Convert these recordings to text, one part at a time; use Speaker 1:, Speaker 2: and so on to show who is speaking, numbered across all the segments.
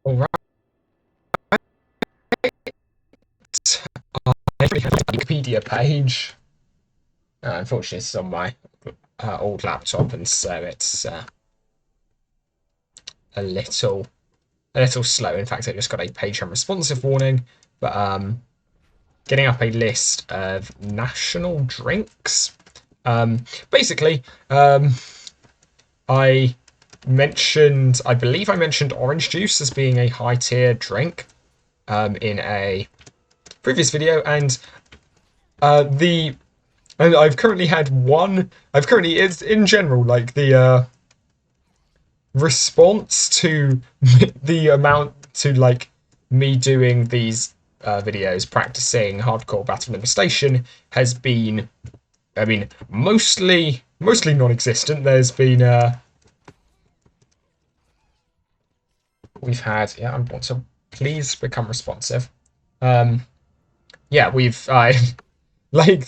Speaker 1: All right. I have a Wikipedia page. Unfortunately, it's on my old laptop, and so it's a little slow. In fact, I just got a page unresponsive warning. But getting up a list of national drinks. Basically, I believe I mentioned orange juice as being a high tier drink in a previous video, and I've currently had one. It's in general like the response to the amount to like me doing these videos, practicing hardcore battle infestation has been, I mean, mostly non-existent. There's been we've had, yeah, I want to please become responsive. Yeah, we've like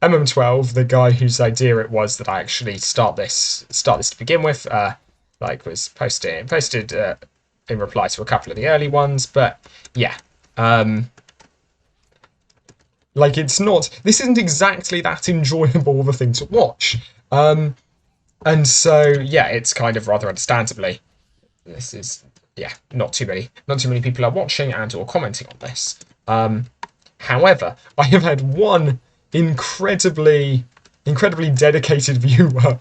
Speaker 1: MM12, the guy whose idea it was that I actually start this to begin with, like was posted in reply to a couple of the early ones, but yeah, like this isn't exactly that enjoyable of a thing to watch, and so yeah, it's kind of rather understandably, this is, yeah, not too many people are watching and or commenting on this. However, I have had one incredibly dedicated viewer,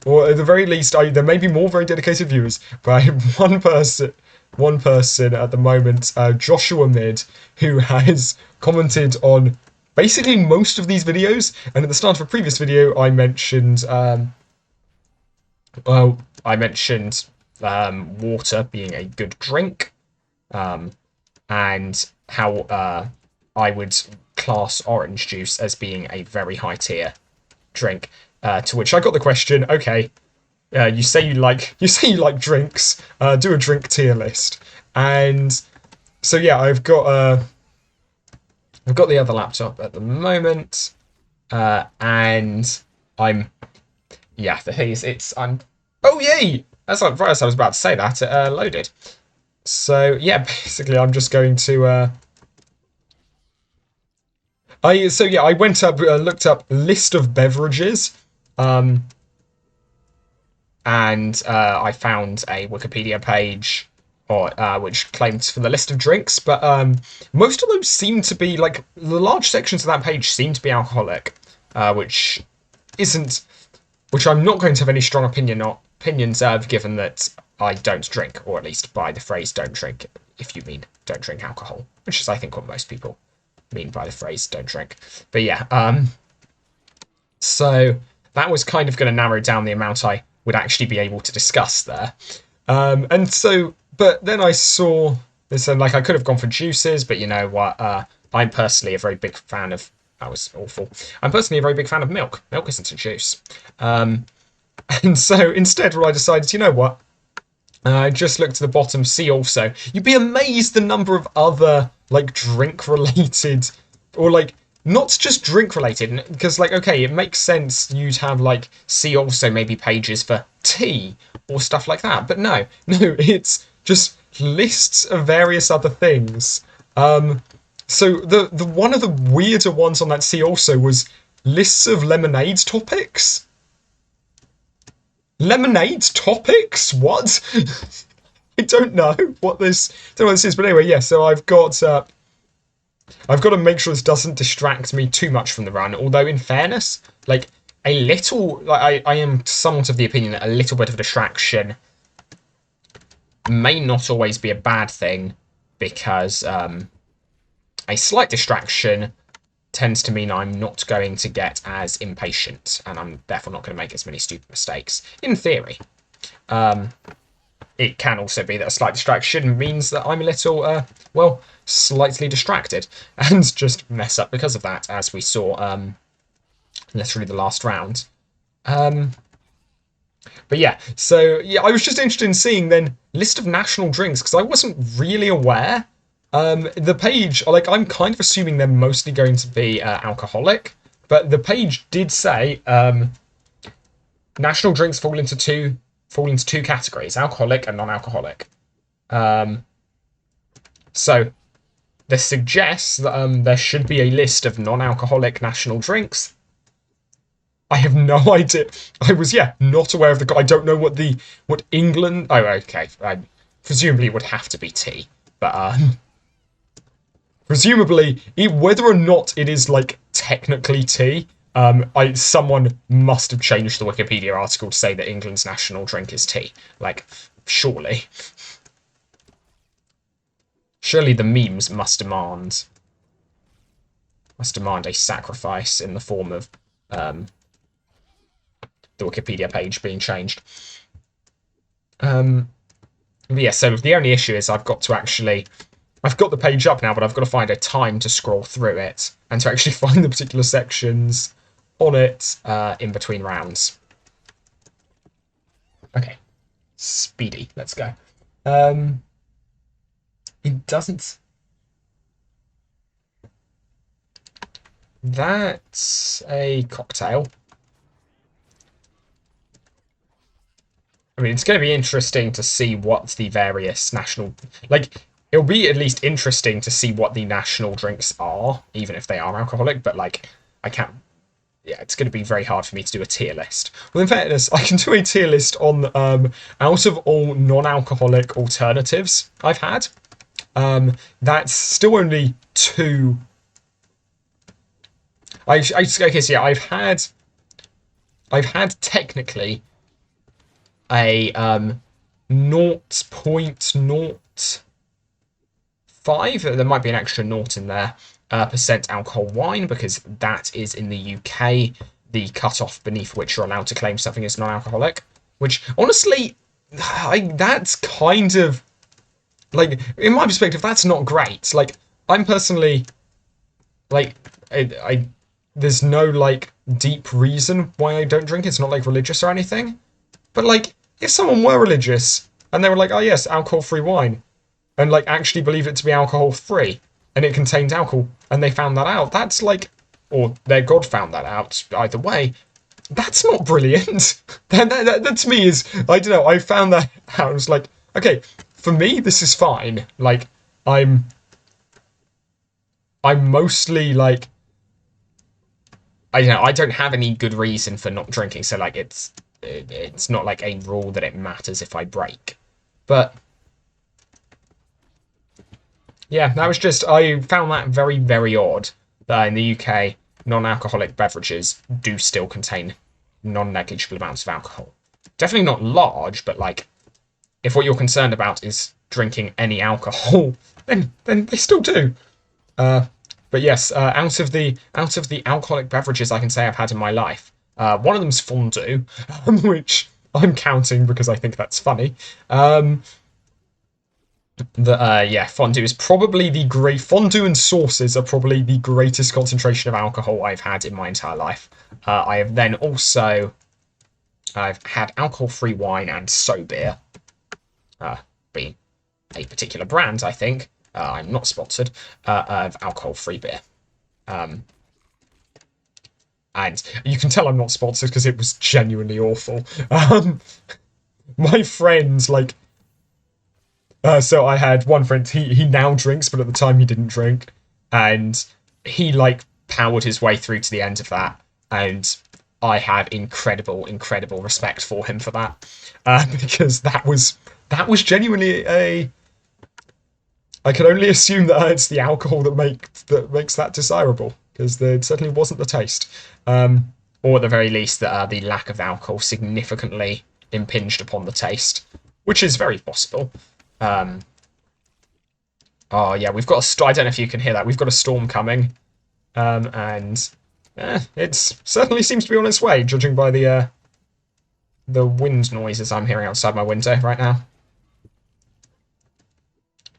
Speaker 1: or at the very least, there may be more very dedicated viewers, but I have one person at the moment, Joshua Mid, who has commented on basically most of these videos. And at the start of a previous video, I mentioned, water being a good drink, and how I would class orange juice as being a very high tier drink. To which I got the question, okay, you say you like drinks, do a drink tier list. And so yeah, I've got the other laptop at the moment, and the thing is, oh yay! As I was about to say that, it loaded. So yeah, basically I'm just going to I went up, looked up list of beverages, and I found a Wikipedia page, which claims for the list of drinks, but most of those seem to be, like, the large sections of that page seem to be alcoholic, which I'm not going to have any strong opinions of, given that I don't drink, or at least by the phrase "don't drink" if you mean don't drink alcohol, which is I think what most people mean by the phrase "don't drink." But yeah, so that was kind of going to narrow down the amount I would actually be able to discuss there. And so, but then I saw this, and like I could have gone for juices, but you know what? I'm personally a very big fan of. That was awful. I'm personally a very big fan of milk. Milk isn't a juice. And so instead, what I decided, you know what? I just looked to the bottom, see also. You'd be amazed the number of other, like, drink-related, or, like, not just drink-related, because, like, okay, it makes sense you'd have, like, see also maybe pages for tea, or stuff like that, but no, it's just lists of various other things. So the one of the weirder ones on that see also was lists of lemonade topics. Lemonade topics? What? I don't know what this is, but anyway, yeah. So I've got to make sure this doesn't distract me too much from the run. Although, in fairness, like a little, like I am somewhat of the opinion that a little bit of distraction may not always be a bad thing, because a slight distraction tends to mean I'm not going to get as impatient, and I'm therefore not going to make as many stupid mistakes. In theory. It can also be that a slight distraction means that I'm a little, slightly distracted, and just mess up because of that, as we saw, literally the last round. But yeah, so yeah, I was just interested in seeing then list of national drinks, because I wasn't really aware. The page, like, I'm kind of assuming they're mostly going to be alcoholic, but the page did say national drinks fall into two fall into two categories: alcoholic and non-alcoholic. So this suggests that there should be a list of non-alcoholic national drinks. I have no idea. I was not aware of the. I don't know what England. Oh, okay. Presumably it would have to be tea, but presumably whether or not it is like technically tea. Someone must have changed the Wikipedia article to say that England's national drink is tea. Like, surely the memes must demand a sacrifice in the form of the Wikipedia page being changed. Yeah, so the only issue is I've got the page up now, but I've got to find a time to scroll through it and to actually find the particular sections on it in between rounds. Okay, speedy. Let's go. It doesn't. That's a cocktail. I mean, it's going to be interesting to see what the various national... Like, it'll be at least interesting to see what the national drinks are, even if they are alcoholic, but, like, I can't... Yeah, it's going to be very hard for me to do a tier list. Well, in fairness, I can do a tier list on out of all non-alcoholic alternatives I've had. That's still only 2... Okay, so yeah, I've had technically a 0.05, there might be an extra naught in there, percent alcohol wine, because that is in the UK the cutoff beneath which you're allowed to claim something as non-alcoholic, which honestly, that's kind of, like, in my perspective, that's not great. Like, I'm personally, like, there's no, like, deep reason why I don't drink. It's not, like, religious or anything. But, like, if someone were religious and they were like, oh yes, alcohol-free wine, and like actually believe it to be alcohol-free and it contains alcohol, and they found that out, that's like, or their god found that out, either way, that's not brilliant. that to me is, I don't know, I found that out, I was like, okay, for me this is fine. Like, I'm mostly like, I don't know, I don't have any good reason for not drinking, so like it's not like a rule that it matters if I break. But yeah, that was just, I found that very, very odd that in the UK, non-alcoholic beverages do still contain non-negligible amounts of alcohol. Definitely not large, but like, if what you're concerned about is drinking any alcohol, then they still do. But yes, out of the alcoholic beverages I can say I've had in my life, one of them's fondue, which I'm counting because I think that's funny. Fondue is probably fondue and sauces are probably the greatest concentration of alcohol I've had in my entire life. I've had alcohol-free wine and so beer, being a particular brand, I think. I'm not sponsored, of alcohol-free beer. And you can tell I'm not sponsored because it was genuinely awful. My friends, like, so I had one friend, he now drinks, but at the time he didn't drink, and he, like, powered his way through to the end of that, and I have incredible respect for him for that, because that was genuinely I can only assume that it's the alcohol that makes that desirable, because there certainly wasn't the taste, or at the very least that the lack of alcohol significantly impinged upon the taste, which is very possible. Oh yeah, we've got I don't know if you can hear that. We've got a storm coming, and it certainly seems to be on its way, judging by the wind noises I'm hearing outside my window right now.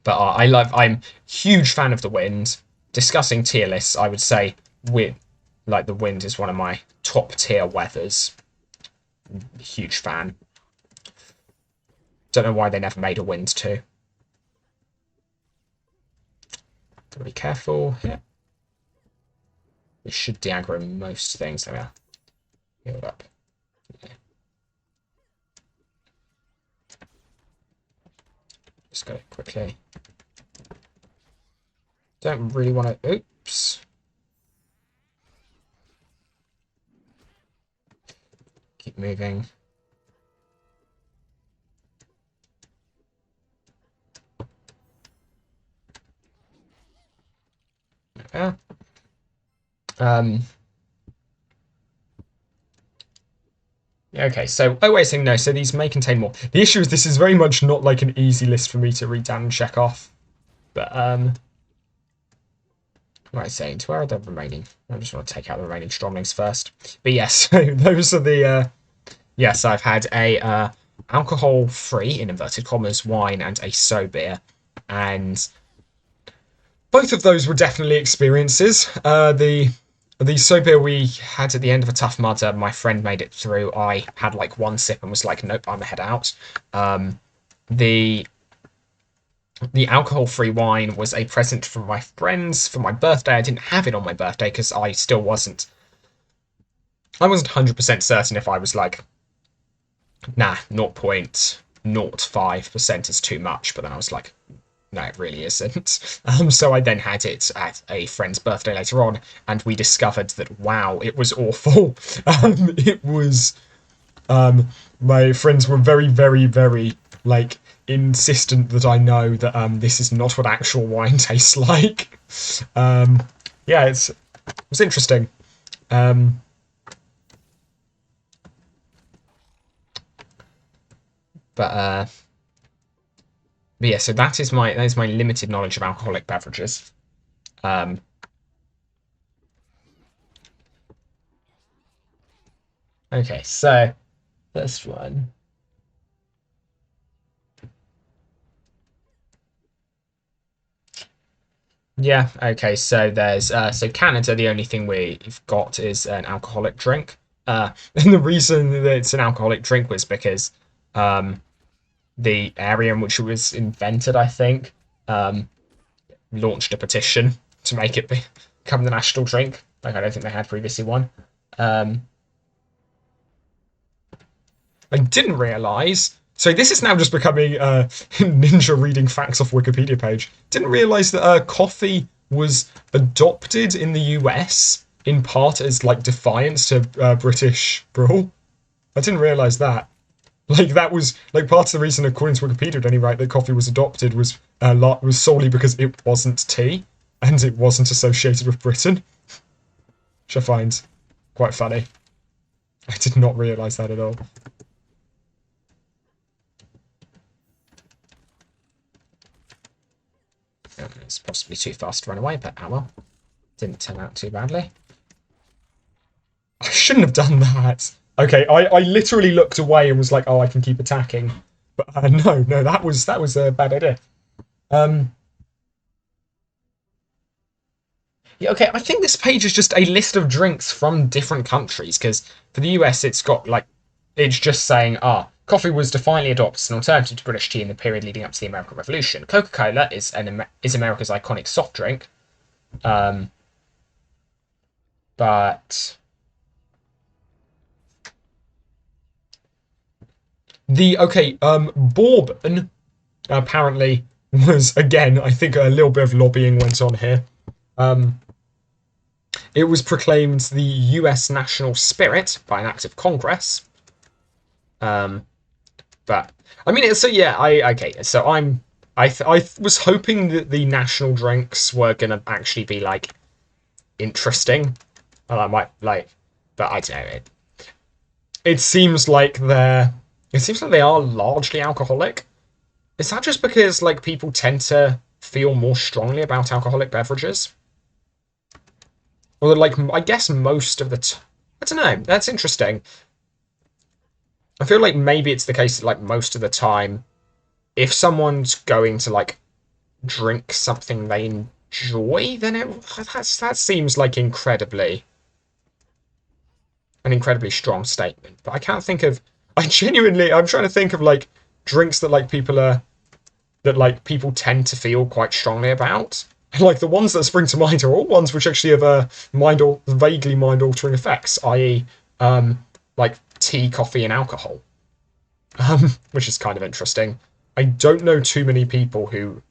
Speaker 1: But I'm a huge fan of the wind. Discussing tier lists, I would say the wind is one of my top tier weathers. Huge fan. Don't know why they never made a wind too. Gotta be careful here. We should de-aggro most things. There we are. Heal up. Yeah. just go quickly. Don't really want to... Oops. Keep moving. Yeah. Okay, so wait a second, no, so these may contain more. The issue is this is very much not like an easy list for me to read down and check off. But what am I saying? Where are the remaining? I just want to take out the remaining strongings first. But yes, so those are the yes, I've had a alcohol-free, in inverted commas, wine and a so beer. And both of those were definitely experiences. The so beer we had at the end of a Tough Mudder, my friend made it through. I had like one sip and was like, nope, I'm a head out. The alcohol-free wine was a present from my friends for my birthday. I didn't have it on my birthday because I wasn't 100% certain if I was like, nah, 0.05% is too much. But then I was like, no, it really isn't. So I then had it at a friend's birthday later on, and we discovered that, wow, it was awful. It was... my friends were very, very, very, like, insistent that I know that this is not what actual wine tastes like. Yeah, it was interesting. But yeah, so that is my limited knowledge of alcoholic beverages. Okay, so first one. Yeah, okay, so there's so Canada, the only thing we've got is an alcoholic drink. And the reason that it's an alcoholic drink was because the area in which it was invented, I think, launched a petition to make it become the national drink. Like, I don't think they had previously one. I didn't realise. So this is now just becoming Ninja reading facts off Wikipedia page. Didn't realise that coffee was adopted in the US in part as like defiance to British rule. I didn't realise that. Like, that was like part of the reason, according to Wikipedia at any rate, that coffee was adopted was solely because it wasn't tea and it wasn't associated with Britain, which I find quite funny. I did not realise that at all. It's possibly too fast to run away, but oh well. Didn't turn out too badly. I shouldn't have done that. Okay, I literally looked away and was like, oh, I can keep attacking. But no, that was a bad idea. Yeah, okay, I think this page is just a list of drinks from different countries, because for the US it's got like, it's just saying, coffee was defiantly adopted as an alternative to British tea in the period leading up to the American Revolution. Coca-Cola is America's iconic soft drink. But bourbon apparently was, again, I think a little bit of lobbying went on here. It was proclaimed the US national spirit by an act of Congress. But I mean, so yeah, I was hoping that the national drinks were gonna actually be like interesting, and I might like, but I don't know. It seems like they are largely alcoholic. Is that just because like people tend to feel more strongly about alcoholic beverages? Or like, I guess most of the I don't know. That's interesting. I feel like maybe it's the case that like most of the time, if someone's going to like drink something they enjoy, then that seems like an incredibly strong statement. But I can't think of. I'm trying to think of like drinks that like people tend to feel quite strongly about. And like the ones that spring to mind are all ones which actually have vaguely mind-altering effects, i.e., like tea, coffee, and alcohol, which is kind of interesting. I don't know too many people who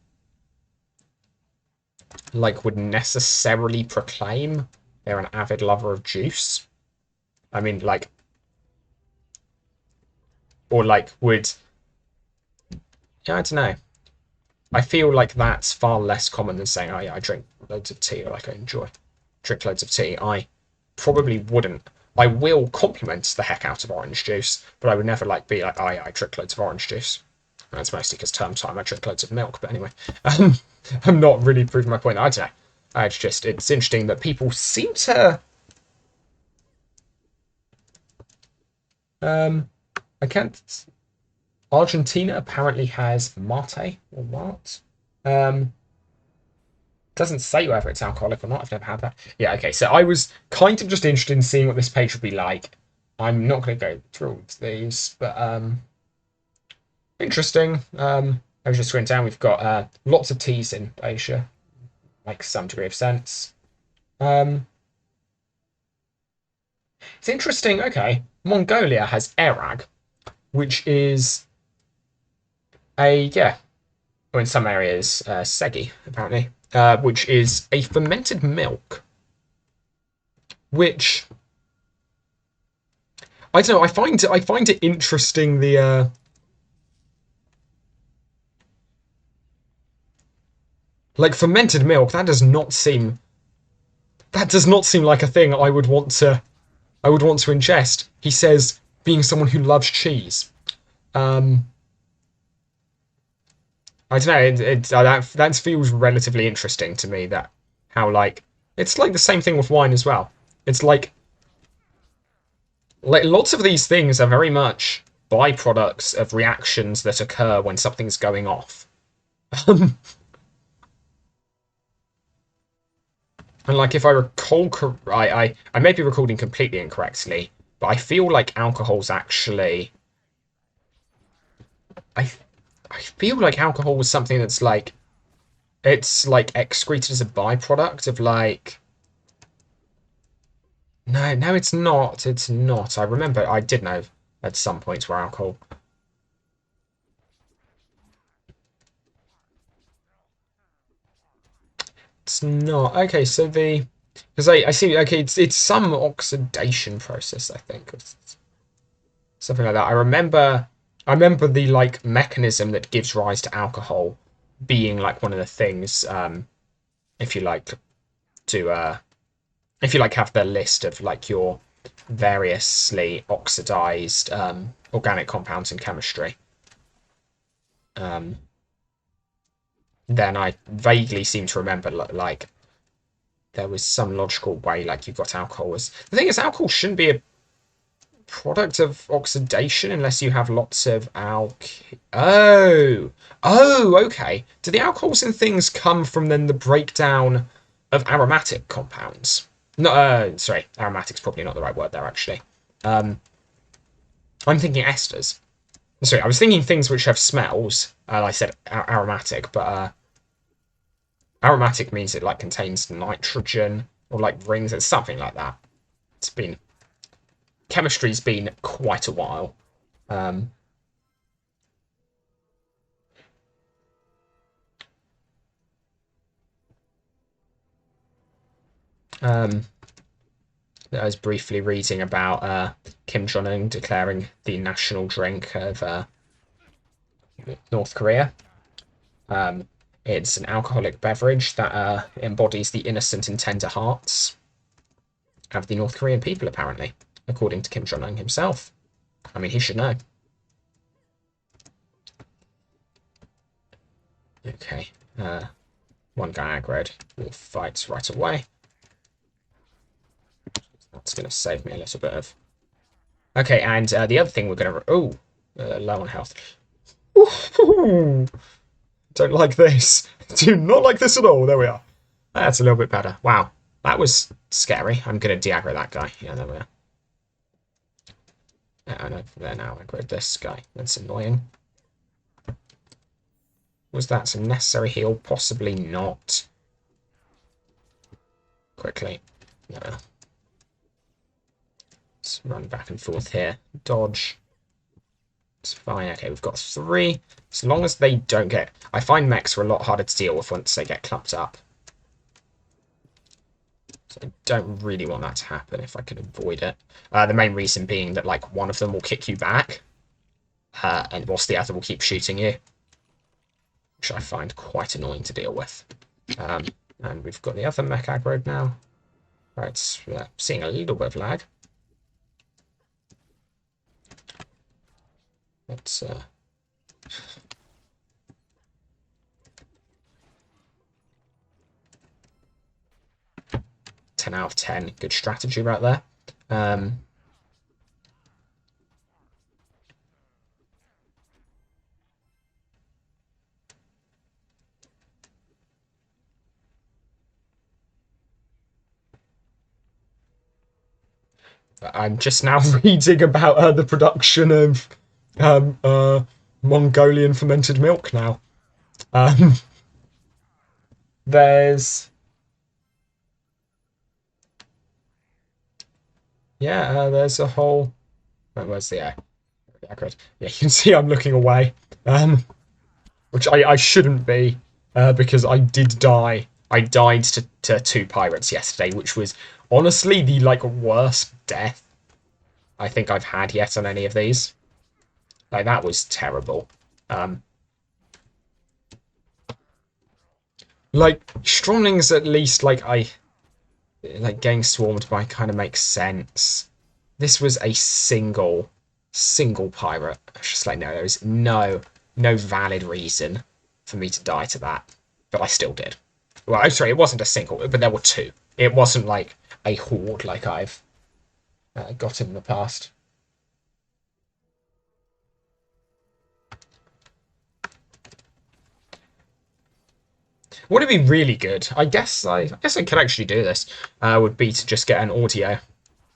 Speaker 1: like would necessarily proclaim they're an avid lover of juice. I mean, like, or like would, yeah, I don't know. I feel like that's far less common than saying, "Oh yeah, I drink loads of tea," or like I drink loads of tea. I probably wouldn't. I will compliment the heck out of orange juice, but I would never like be like, "Oh yeah, I drink loads of orange juice." That's mostly because term time I drink loads of milk. But anyway, um, I'm not really proving my point. I don't know. It's interesting that people seem to. I can't. Argentina apparently has mate or what? Um, doesn't say whether it's alcoholic or not. I've never had that. Yeah, okay. So I was kind of just interested in seeing what this page would be like. I'm not going to go through all of these, but interesting. I was just going down. We've got lots of teas in Asia, makes some degree of sense. Um, it's interesting. Okay, Mongolia has Erag, which is a yeah, or in some areas Segi apparently, which is a fermented milk, which I don't know. I find it interesting. Like fermented milk. That does not seem like a thing I would want to ingest. He says, being someone who loves cheese. Um, I don't know. That feels relatively interesting to me. That how like it's like the same thing with wine as well. It's like lots of these things are very much byproducts of reactions that occur when something's going off. And like if I recall, I may be recording completely incorrectly, but I feel like alcohol's actually I I feel like alcohol was something that's like it's like excreted as a byproduct of like no it's not. I remember I did know at some points where alcohol it's not okay. So the because I see okay it's some oxidation process I think something like that. I remember the like mechanism that gives rise to alcohol being like one of the things if you like to if you like have the list of like your variously oxidized organic compounds in chemistry, um, then I vaguely seem to remember like there was some logical way like you've got alcohol as the thing is alcohol shouldn't be a product of oxidation unless you have lots of okay. Do the alcohols and things come from then the breakdown of aromatic compounds? No, sorry, aromatic's probably not the right word there actually. Um, I'm thinking esters. Sorry, I was thinking things which have smells. And I said aromatic, but aromatic means it like contains nitrogen or like rings. It's something like that. It's been chemistry's been quite a while. Um, um, I was briefly reading about Kim Jong Un declaring the national drink of North Korea. Um, it's an alcoholic beverage that embodies the innocent and tender hearts of the North Korean people, apparently, according to Kim Jong Un himself. I mean, he should know. Okay. One guy aggroed. We'll fight right away. That's going to save me a little bit of. Okay, and the other thing we're going to. Oh, low on health. Ooh, don't like this. Do not like this at all. There we are. That's a little bit better. Wow. That was scary. I'm going to de-aggro that guy. Yeah, there we are. Yeah, I know. There now. I aggroed this guy. That's annoying. Was that some necessary heal? Possibly not. Quickly. No. Let's run back and forth here. Dodge. It's fine. Okay, we've got 3. As long as they don't get... I find mechs are a lot harder to deal with once they get clumped up. So I don't really want that to happen if I can avoid it. The main reason being that, like, one of them will kick you back, and whilst the other will keep shooting you, which I find quite annoying to deal with. And we've got the other mech aggroed now. Right, seeing a little bit of lag. Let's 10 out of 10. Good strategy right there. I'm just now reading about the production of Mongolian fermented milk now. There's... Yeah, there's a whole... Where's the air? Yeah, you can see I'm looking away. Which I shouldn't be, because I did die. I died to 2 pirates yesterday, which was honestly the, like, worst death I think I've had yet on any of these. Like, that was terrible. Like, Stromlings, at least, like, getting swarmed by kind of makes sense. This was a single pirate. I was just like, no, there is no valid reason for me to die to that. But I still did. Well, I'm sorry, it wasn't a single, but there were 2. It wasn't like a horde like I've got in the past. Would it be really good? I guess I could actually do this. Would be to just get an audio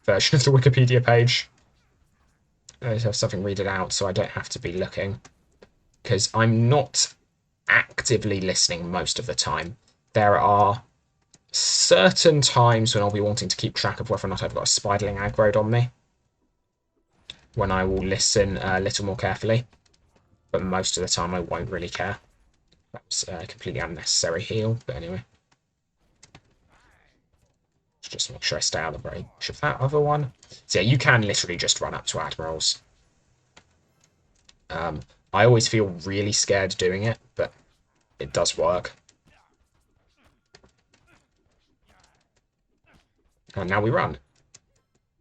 Speaker 1: version of the Wikipedia page. I just have something read it out, so I don't have to be looking, because I'm not actively listening most of the time. There are certain times when I'll be wanting to keep track of whether or not I've got a spiderling aggroed on me, when I will listen a little more carefully, but most of the time I won't really care. That's a completely unnecessary heal, but anyway. Just make sure I stay out of the range of that other one. So yeah, you can literally just run up to admirals. I always feel really scared doing it, but it does work. And now we run.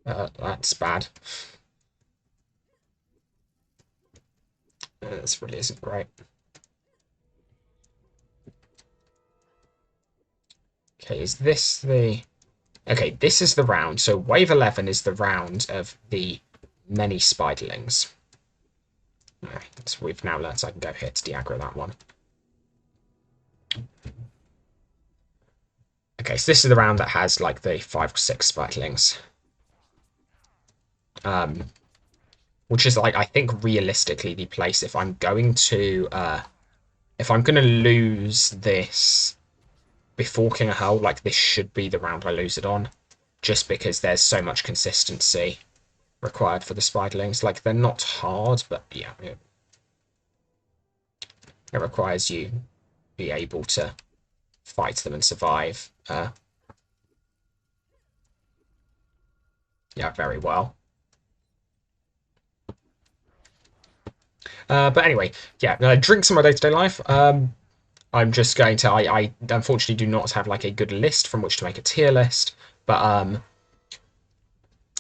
Speaker 1: That's bad. This really isn't great. Okay, is this the... Okay, this is the round. So wave 11 is the round of the many spiderlings. Right, so we've now learned so I can go here to de-aggro that one. Okay, so this is the round that has like the 5 or 6 spiderlings. Which is like, I think realistically the place if I'm going to lose this before King of Hurl, like this should be the round I lose it on. Just because there's so much consistency required for the spiderlings. Like, they're not hard, but yeah, it requires you be able to fight them and survive. Yeah, very well. But anyway, yeah, drinks in my day-to-day life. I'm just going to... I unfortunately do not have like a good list from which to make a tier list, but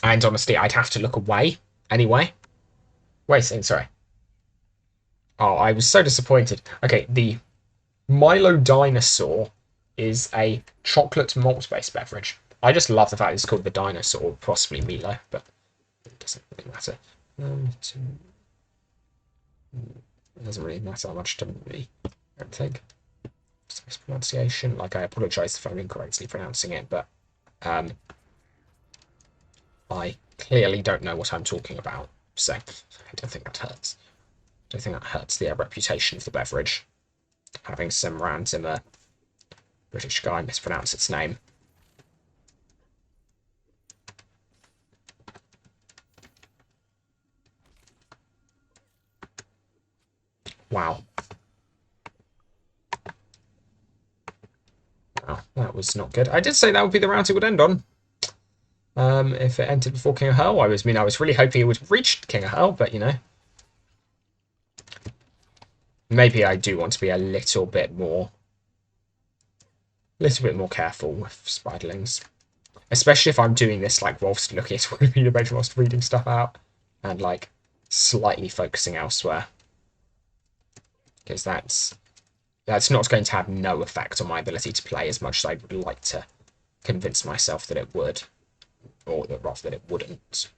Speaker 1: and honestly, I'd have to look away anyway. Wait a second, sorry. Oh, I was so disappointed. Okay, the Milo Dinosaur is a chocolate malt-based beverage. I just love the fact it's called the Dinosaur, or possibly Milo, but it doesn't really matter. It doesn't really matter that much to me, I don't think. Pronunciation, like, I apologise if I'm incorrectly pronouncing it, but I clearly don't know what I'm talking about, so I don't think that hurts. I don't think that hurts the reputation of the beverage. Having some random British guy mispronounce its name. Wow. Wow, that was not good. I did say that would be the route it would end on. If it ended before King of Hurl, I was really hoping it would reach King of Hurl, but you know. Maybe I do want to be a little bit more careful with spiderlings. Especially if I'm doing this like whilst looking at Wikipedia page, whilst reading stuff out, and like slightly focusing elsewhere. Because that's not going to have no effect on my ability to play as much as I would like to convince myself that it would. Or rather that it wouldn't.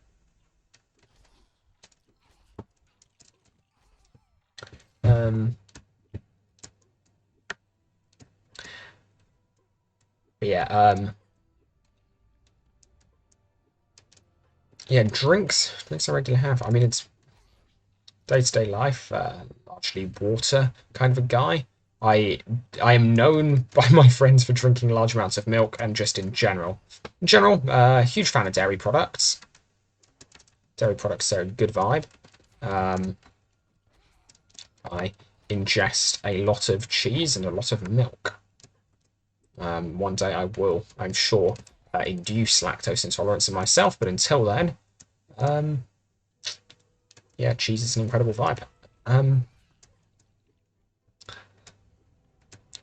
Speaker 1: Yeah, yeah, drinks I regularly have. I mean, it's day-to-day life, largely water kind of a guy. I am known by my friends for drinking large amounts of milk and just in general. In general, huge fan of dairy products. Dairy products are a good vibe. I ingest a lot of cheese and a lot of milk. One day I will, I'm sure, induce lactose intolerance in myself, but until then, yeah, cheese is an incredible vibe.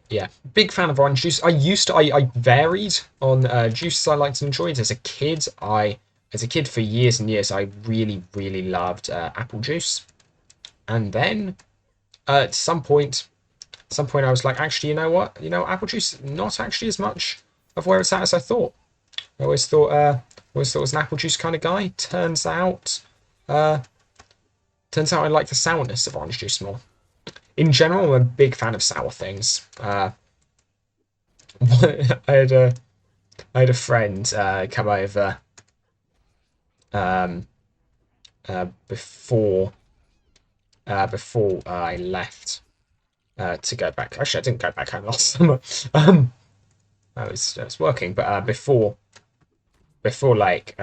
Speaker 1: Yeah, big fan of orange juice. I varied on juices I liked and enjoyed as a kid. As a kid for years and years, I really loved apple juice, and then at some point I was like, actually, you know what? You know, apple juice not actually as much of where it's at as I thought. I always thought I was an apple juice kind of guy. Turns out I like the sourness of orange juice more. In general, I'm a big fan of sour things. I had a friend come over before I left to go back. Actually, I didn't go back home last summer. I was working, but before like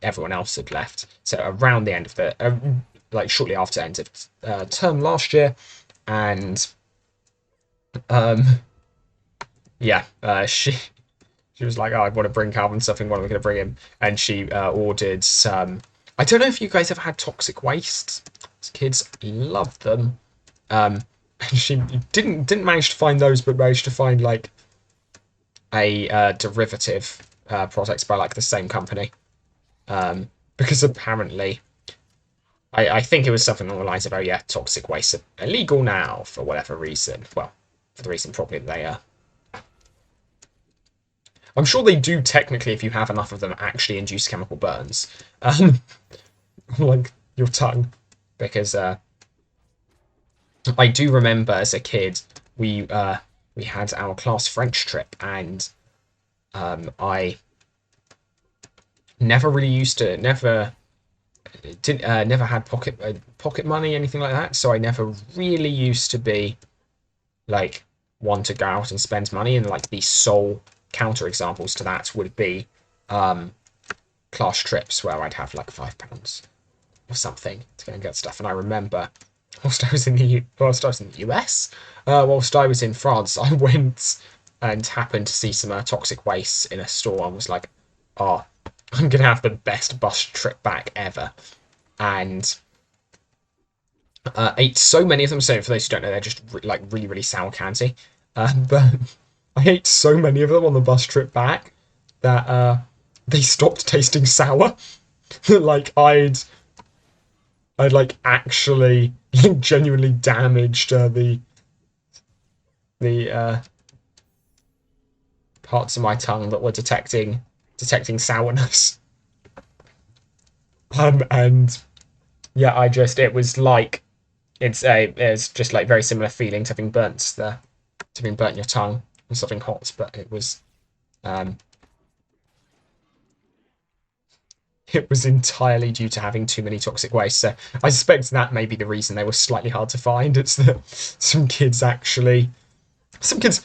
Speaker 1: everyone else had left. So around the end of the like shortly after the end of term last year, and yeah, she was like, oh, I want to bring Calvin something. What am I going to bring him? And she ordered some. I don't know if you guys have had toxic waste. As kids loved them. And she didn't manage to find those, but managed to find like a derivative product by like the same company. Because apparently, I think it was something along the lines of, oh yeah, toxic waste are illegal now for whatever reason. Well, for the reason probably they are. I'm sure they do technically, if you have enough of them, actually induce chemical burns, like your tongue, because I do remember as a kid we had our class French trip, and I never really used to never had pocket money, anything like that, so I never really used to be like one to go out and spend money, and like the sole counter examples to that would be class trips where I'd have like £5 or something to go and get stuff. And I remember whilst I was in the US, whilst I was in France, I went and happened to see some toxic waste in a store and was like, oh, I'm gonna have the best bus trip back ever, and ate so many of them. So for those who don't know, they're just like really sour candy, but I ate so many of them on the bus trip back that they stopped tasting sour. Like I'd like actually genuinely damaged the parts of my tongue that were detecting sourness. And yeah, it was like it's just like very similar feeling to having burnt your tongue and something hot, but it was entirely due to having too many toxic waste. So I suspect that may be the reason they were slightly hard to find. It's that some kids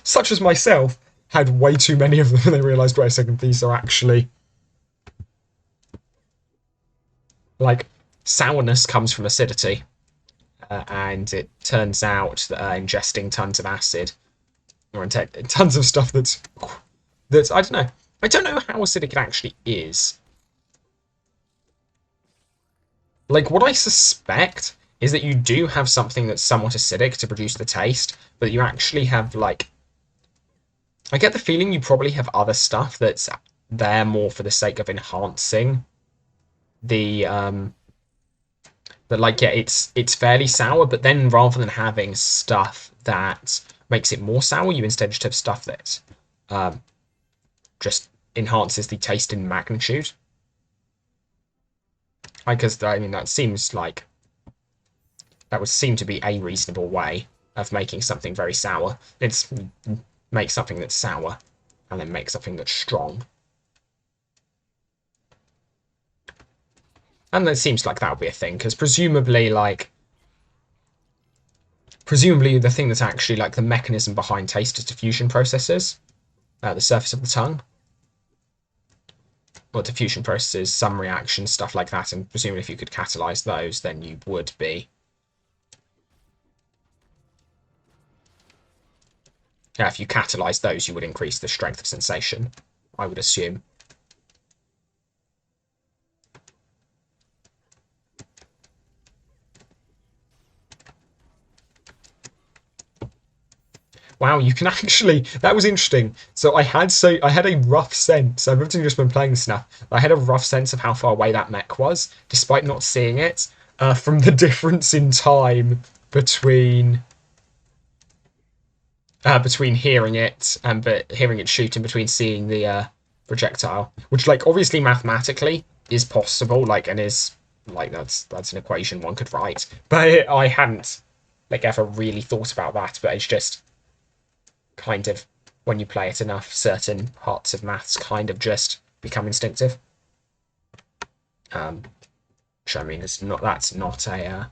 Speaker 1: such as myself had way too many of them, and they realised, wait a second, these are actually like sourness comes from acidity, and it turns out that ingesting tons of acid or tons of stuff that's I don't know. I don't know how acidic it actually is. Like, what I suspect is that you do have something that's somewhat acidic to produce the taste, but you actually have, like... I get the feeling you probably have other stuff that's there more for the sake of enhancing the, But, like, yeah, it's fairly sour, but then rather than having stuff that makes it more sour, you instead just have stuff that just enhances the taste in magnitude. Because, I mean, that seems like... That would seem to be a reasonable way of making something very sour. It's make something that's sour, and then make something that's strong. And it seems like that would be a thing, because presumably the thing that's actually, like, the mechanism behind taste is diffusion processes at the surface of the tongue. Well, diffusion processes, some reactions, stuff like that, and presumably if you could catalyze those, then you would be... Yeah, if you catalyze those, you would increase the strength of sensation, I would assume. Wow, you can actually... That was interesting. So I had a rough sense. I've obviously just been playing this now. I had a rough sense of how far away that mech was, despite not seeing it, from the difference in time between hearing it and hearing it shoot and between seeing the projectile, which, like, obviously mathematically is possible, like, and is like that's an equation one could write. But I hadn't, like, ever really thought about that. But it's just kind of, when you play it enough, certain parts of maths kind of just become instinctive. Which, I mean, that's not a...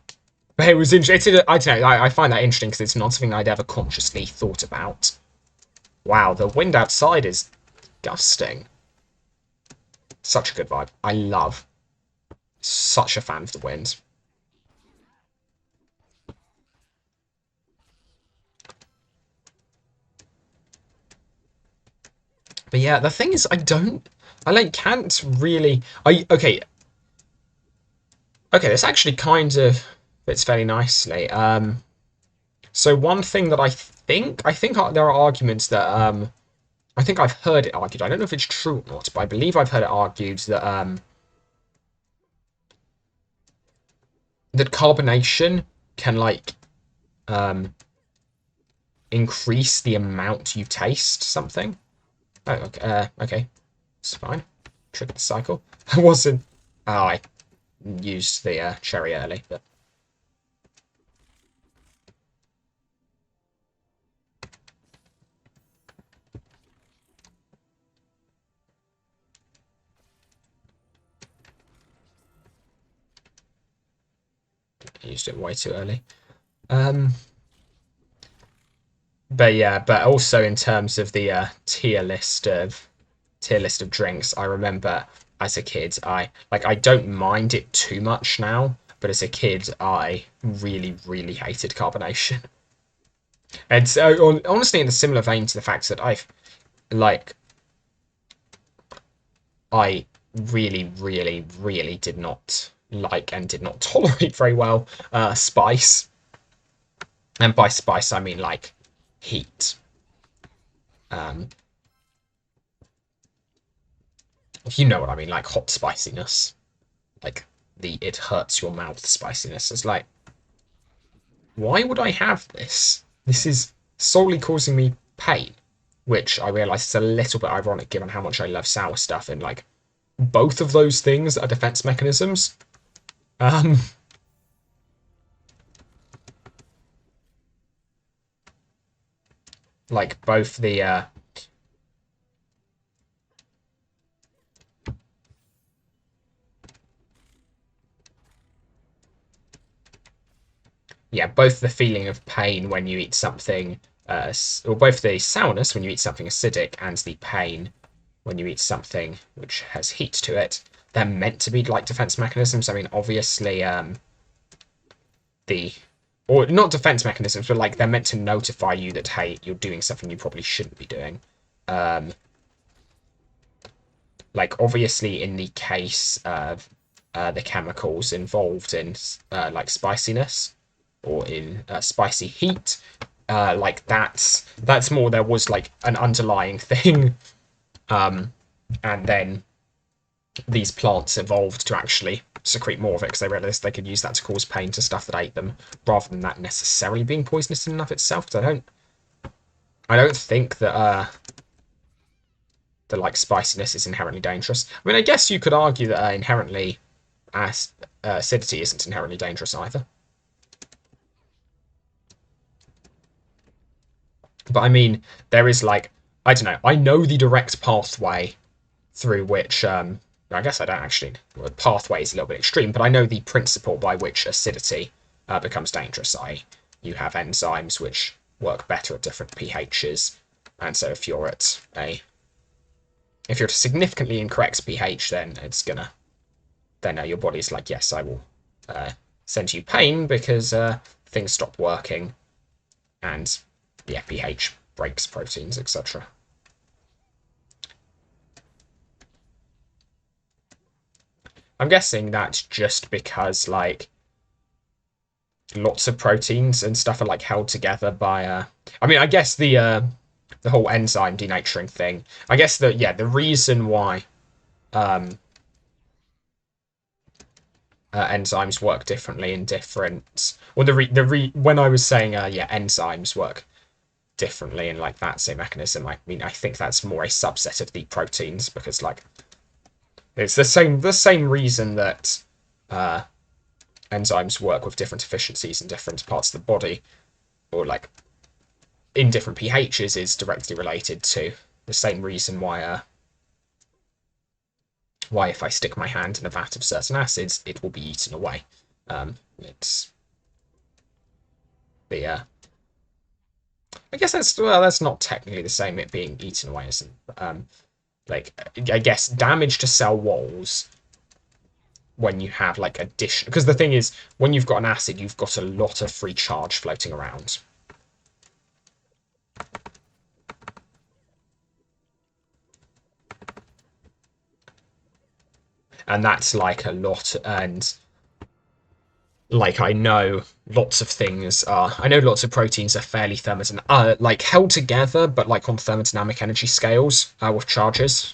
Speaker 1: But it was interesting. I don't know, I find that interesting because it's not something I'd ever consciously thought about. Wow, the wind outside is gusting. Such a good vibe. I love. Such a fan of the wind. But yeah, the thing is, can't really... Okay, this actually kind of fits fairly nicely. So one thing that I think there are arguments that, I think I've heard it argued, I don't know if it's true or not, but I believe I've heard it argued that, that carbonation can, like, increase the amount you taste something. Oh, okay. It's fine. Trigger the cycle. I wasn't... Oh, I used the cherry early, but... I used it way too early. But yeah, but also in terms of the tier list of drinks, I remember as a kid, I don't mind it too much now, but as a kid, I really, really hated carbonation. And so, honestly, in a similar vein to the fact that I really, really, really did not like and did not tolerate very well spice. And by spice, I mean, like, heat. You know what I mean, like hot spiciness. Like, it hurts your mouth spiciness. It's like, why would I have this? This is solely causing me pain. Which I realise is a little bit ironic given how much I love sour stuff, and, like, both of those things are defense mechanisms. Like, both the yeah, both the feeling of pain when you eat something, or both the sourness when you eat something acidic and the pain when you eat something which has heat to it, they're meant to be like defense mechanisms. I mean, obviously, the or not defense mechanisms, but like they're meant to notify you that, hey, you're doing something you probably shouldn't be doing. Like obviously in the case of the chemicals involved in like spiciness or in spicy heat, like that's more there was like an underlying thing, and then these plants evolved to actually secrete more of it because they realized they could use that to cause pain to stuff that ate them, rather than that necessarily being poisonous in and of itself. I don't think that the like spiciness is inherently dangerous. I mean, I guess you could argue that inherently acidity isn't inherently dangerous either. But I mean, there is like, I don't know. I know the direct pathway through which I guess I don't actually. Well, pathway is a little bit extreme, but I know the principle by which acidity becomes dangerous. You have enzymes which work better at different pHs, and so if you're at a significantly incorrect pH, then your body's like, yes, I will send you pain because things stop working, and the pH breaks proteins, etc. I'm guessing that's just because like lots of proteins and stuff are like held together by I mean, I guess the whole enzyme denaturing thing. I guess the reason why enzymes work differently in different. Well, when I was saying enzymes work differently in like that same mechanism, I mean I think that's more a subset of the proteins, because like it's the same reason that enzymes work with different efficiencies in different parts of the body, or like in different pHs, is directly related to the same reason why if I stick my hand in a vat of certain acids, it will be eaten away. It's the I guess that's not technically the same. It being eaten away isn't. Like I guess damage to cell walls when you have like addition, because the thing is, when you've got an acid, you've got a lot of free charge floating around. And that's like a lot, and like I know lots of proteins are fairly like held together, but like on thermodynamic energy scales with charges.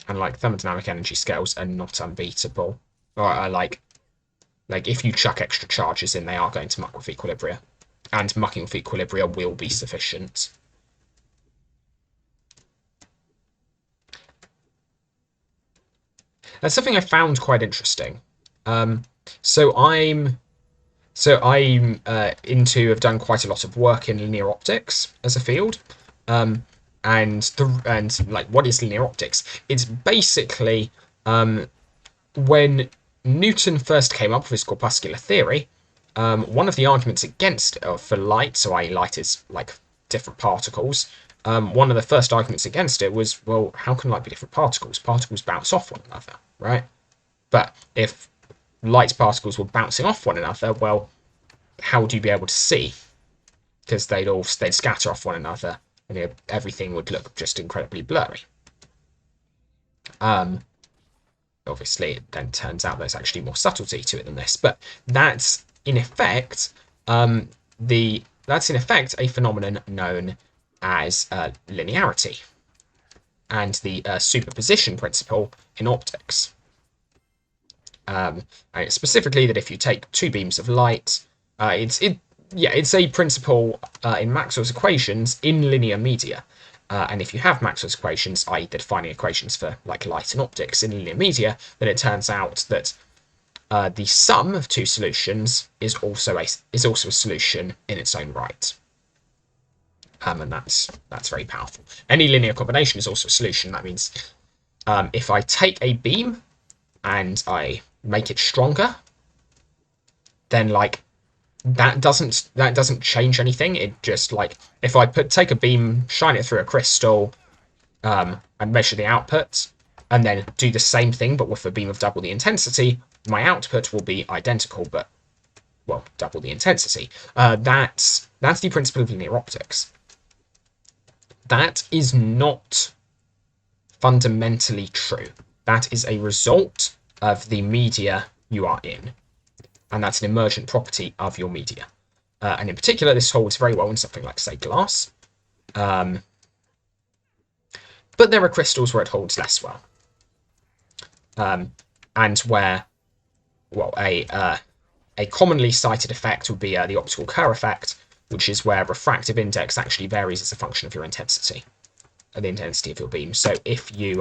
Speaker 1: And like thermodynamic energy scales are not unbeatable, or are like if you chuck extra charges in, they are going to muck with equilibria, and mucking with equilibria will be sufficient. That's something I found quite interesting. So I'm have done quite a lot of work in linear optics as a field. And like, what is linear optics? It's basically when Newton first came up with his corpuscular theory, one of the arguments against for light, so light is like different particles. One of the first arguments against it was, well, how can light be different particles? Particles bounce off one another, right? But if light particles were bouncing off one another, well, how would you be able to see? Because they'd scatter off one another, and everything would look just incredibly blurry. Obviously, it then turns out there's actually more subtlety to it than this, but that's in effect a phenomenon known as linearity, and the superposition principle in optics. And it's specifically that if you take two beams of light, it's a principle in Maxwell's equations in linear media. And if you have Maxwell's equations, i.e. the defining equations for like light and optics in linear media, then it turns out that the sum of two solutions is also a solution in its own right. And that's very powerful. Any linear combination is also a solution. That means if I take a beam and I make it stronger, then like that doesn't change anything. It just like, if I take a beam, shine it through a crystal, and measure the output, and then do the same thing but with a beam of double the intensity, my output will be identical, but well, double the intensity. That's the principle of linear optics. That is not fundamentally true. That is a result of the media you are in, and that's an emergent property of your media. And in particular, this holds very well in something like, say, glass. But there are crystals where it holds less well. And where, well, a commonly cited effect would be the optical Kerr effect, which is where refractive index actually varies as a function of your intensity, the intensity of your beam. So if you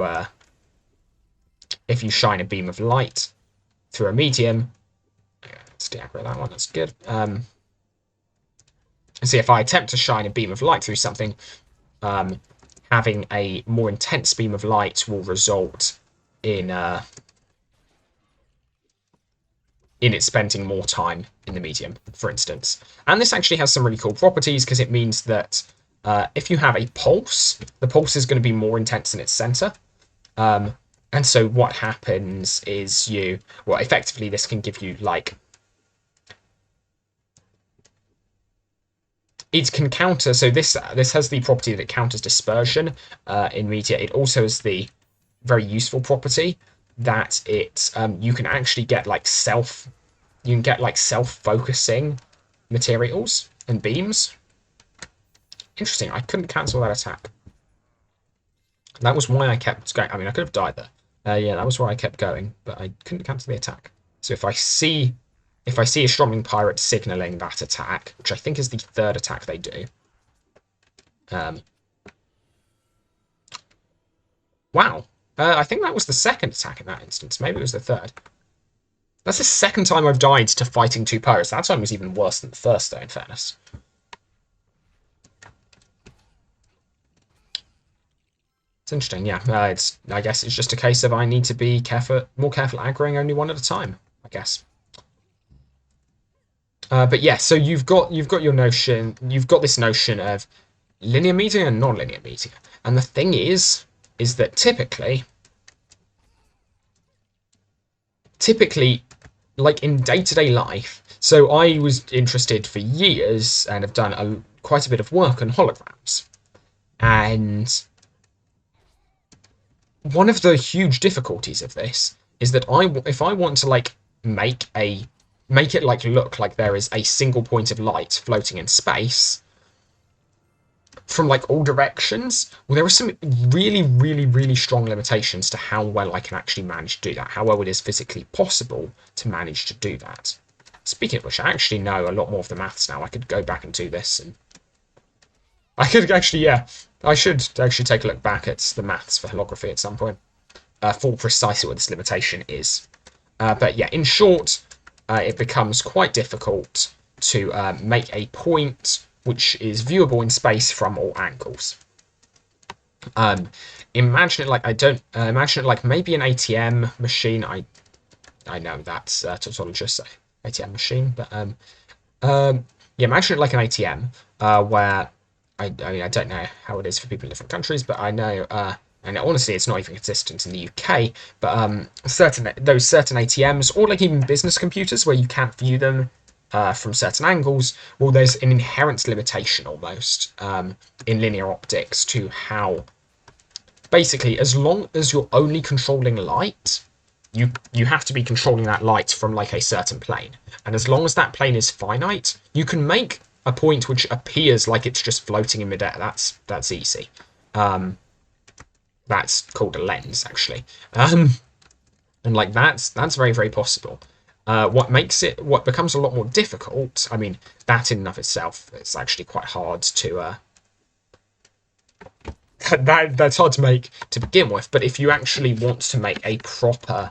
Speaker 1: shine a beam of light through a medium, let's deaggregate that one. That's good. See, if I attempt to shine a beam of light through something, having a more intense beam of light will result in it spending more time in the medium, for instance. And this actually has some really cool properties, because it means that if you have a pulse, the pulse is going to be more intense in its center. And so what happens is effectively this can give you, like, it can counter, so this has the property that it counters dispersion in media. It also has the very useful property that you can actually get self-focusing materials and beams. Interesting, I couldn't cancel that attack. That was why I kept going. I mean, I could have died there. Yeah, that was why I kept going, but I couldn't cancel the attack. So if I see a Stroming Pirate signaling that attack, which I think is the third attack they do. Wow. I think that was the second attack in that instance. Maybe it was the third. That's the second time I've died to fighting two pirates. That time was even worse than the first, though, in fairness. It's interesting, yeah. I guess it's just a case of I need to be more careful aggroing only one at a time, I guess. But yeah, so you've got your notion, you've got this notion of linear media and non-linear media, and the thing is that typically, like in day-to-day life, so I was interested for years and have done quite a bit of work on holograms, and one of the huge difficulties of this is that if I want to like make it like look like there is a single point of light floating in space from like all directions, well, there are some really, really, really strong limitations to how well I can actually manage to do that, how well it is physically possible to manage to do that. Speaking of which, I actually know a lot more of the maths now. I could go back and do this, and I could actually, yeah, I should actually take a look back at the maths for holography at some point, for precisely what this limitation is. But yeah, in short, it becomes quite difficult to make a point which is viewable in space from all angles. Imagine it like imagine it like maybe an ATM machine. I know that's tautologist ATM machine, but yeah, imagine it like an ATM
Speaker 2: Mm-hmm.
Speaker 1: where I mean I don't know how it is for people in different countries, but I know. And honestly, it's not even consistent in the UK. But certain ATMs, or like even business computers, where you can't view them from certain angles, well, there's an inherent limitation almost in linear optics to how, basically, as long as you're only controlling light, you have to be controlling that light from like a certain plane, and as long as that plane is finite, you can make a point which appears like it's just floating in midair. That's easy. That's called a lens, actually. And like that's very, very possible. What becomes a lot more difficult, I mean, that in and of itself, it's actually quite hard to that's hard to make to begin with. But if you actually want to make a proper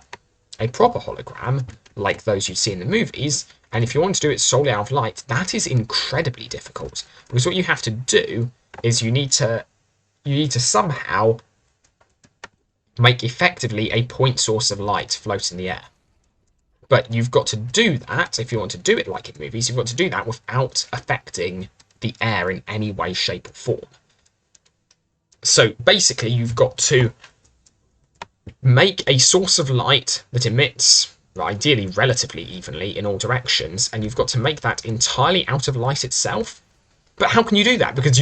Speaker 1: hologram like those you see in the movies, and if you want to do it solely out of light, that is incredibly difficult, because what you have to do is you need to somehow make effectively a point source of light float in the air. But you've got to do that, if you want to do it like in movies, you've got to do that without affecting the air in any way, shape, or form. So basically, you've got to make a source of light that emits ideally relatively evenly in all directions, and you've got to make that entirely out of light itself. But how can you do that? Because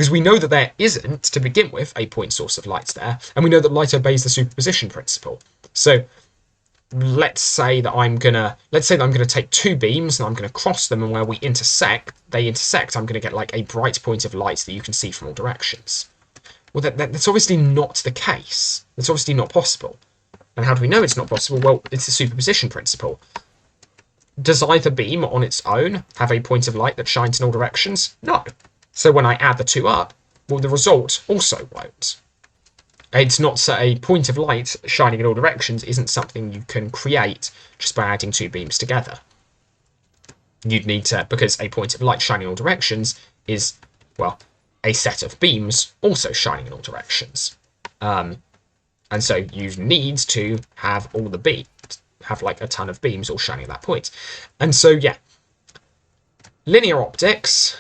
Speaker 1: we know that there isn't, to begin with, a point source of light there, and we know that light obeys the superposition principle. So let's say that I'm gonna take two beams and I'm gonna cross them, and where they intersect, I'm gonna get like a bright point of light that you can see from all directions. Well, that's obviously not the case. That's obviously not possible. And how do we know it's not possible? Well, it's the superposition principle. Does either beam on its own have a point of light that shines in all directions? No. So when I add the two up, well, the result also won't. It's not so a point of light shining in all directions isn't something you can create just by adding two beams together. You'd need to, because a point of light shining in all directions is, well, a set of beams also shining in all directions. And so you need to have all the beams, have like a ton of beams all shining at that point. And so, yeah, linear optics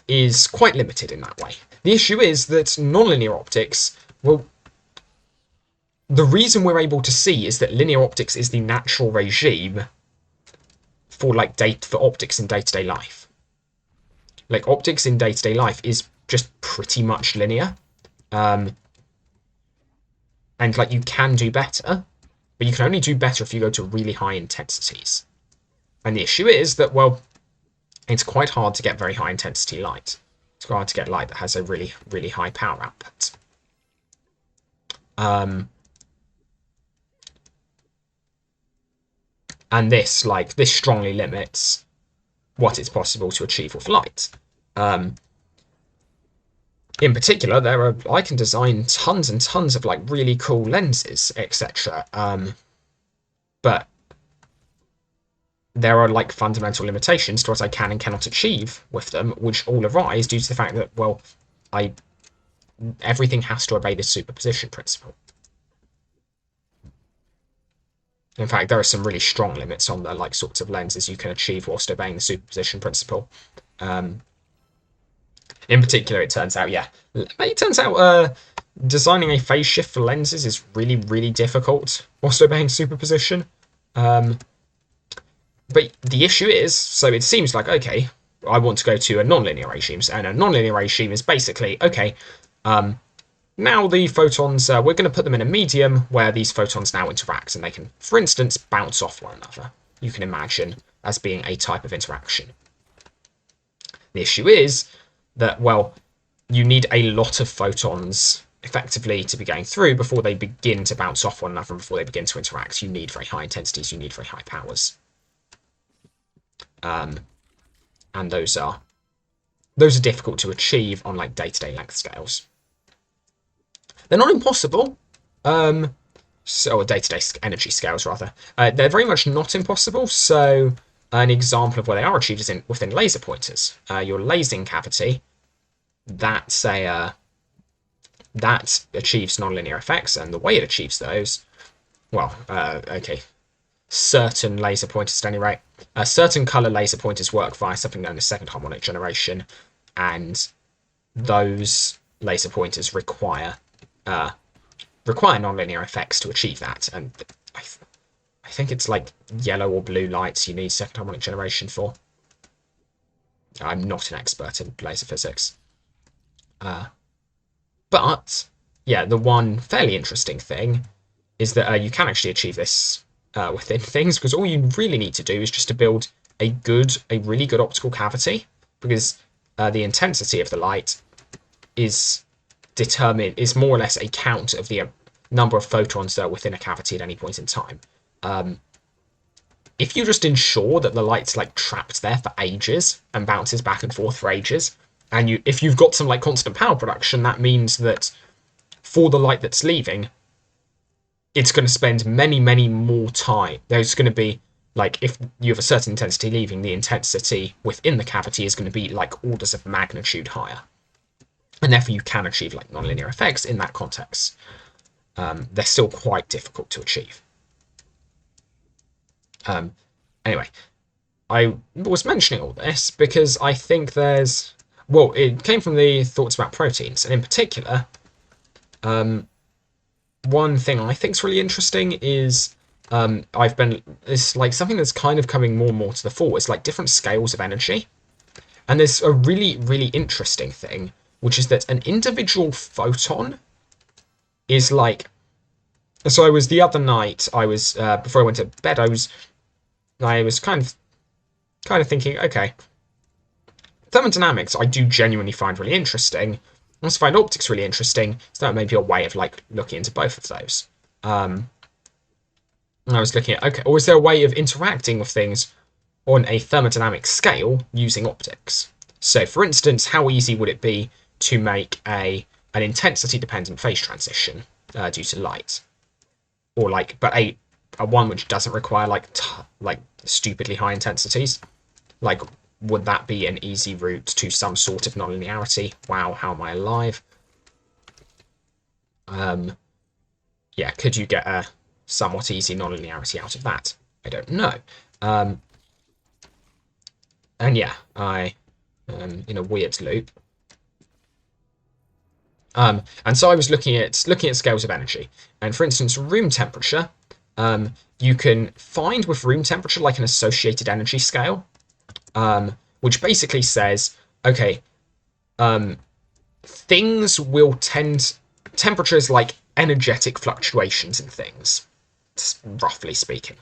Speaker 1: is quite limited in that way. The issue is that nonlinear optics, well, the reason we're able to see is that linear optics is the natural regime for for optics in day-to-day life. Like, optics in day-to-day life is just pretty much linear. And like, you can do better, but you can only do better if you go to really high intensities. And the issue is that, well, it's quite hard to get very high intensity light. It's quite hard to get light that has a really, really high power output. And this strongly limits what is possible to achieve with light. In particular, I can design tons and tons of like really cool lenses, etc. But there are like fundamental limitations to what I can and cannot achieve with them, which all arise due to the fact that, well, everything has to obey this superposition principle. In fact, there are some really strong limits on the like sorts of lenses you can achieve whilst obeying the superposition principle. In particular, it turns out designing a phase shift for lenses is really, really difficult whilst obeying superposition. But the issue is, so it seems like, okay, I want to go to a nonlinear regime, and a nonlinear regime is basically, okay, now the photons, we're going to put them in a medium where these photons now interact, and they can, for instance, bounce off one another. You can imagine as being a type of interaction. The issue is that, well, you need a lot of photons effectively to be going through before they begin to bounce off one another and before they begin to interact. You need very high intensities, you need very high powers. And those are difficult to achieve on like day-to-day length scales. They're not impossible. Or day-to-day energy scales rather. They're very much not impossible. So an example of where they are achieved is within laser pointers. Your lasing cavity, that achieves nonlinear effects, and the way it achieves those, well, okay, certain laser pointers at any rate. Certain color laser pointers work via something known as second harmonic generation, and those laser pointers require nonlinear effects to achieve that. And I think it's like yellow or blue lights you need second harmonic generation for. I'm not an expert in laser physics. But yeah, the one fairly interesting thing is that you can actually achieve this within things, because all you really need to do is just to build a really good optical cavity, because the intensity of the light is more or less a count of the number of photons that are within a cavity at any point in time. If you just ensure that the light's like trapped there for ages and bounces back and forth for ages, and if you've got some like constant power production, that means that for the light that's leaving, it's going to spend many, many more time. There's going to be, like, if you have a certain intensity leaving, the intensity within the cavity is going to be, like, orders of magnitude higher. And therefore you can achieve, like, nonlinear effects in that context. They're still quite difficult to achieve. Anyway, I was mentioning all this because I think it came from the thoughts about proteins, and in particular, one thing I think is really interesting is it's like something that's kind of coming more and more to the fore. It's like different scales of energy. And there's a really, really interesting thing, which is that an individual photon is like. So I was the other night. I was before I went to bed. I was kind of thinking, okay, thermodynamics I do genuinely find really interesting. I also find optics really interesting. So that may be a way of like looking into both of those. And I was looking at, okay, or is there a way of interacting with things on a thermodynamic scale using optics? So, for instance, how easy would it be to make an intensity-dependent phase transition due to light, or like, but a one which doesn't require like stupidly high intensities? Like, would that be an easy route to some sort of nonlinearity? Wow, how am I alive? Yeah, could you get a somewhat easy nonlinearity out of that? I don't know. And yeah, I am in a weird loop. And so I was looking at scales of energy, and for instance, room temperature. You can find with room temperature like an associated energy scale, which basically says, okay, things will tend. Temperature is like energetic fluctuations in things, roughly speaking,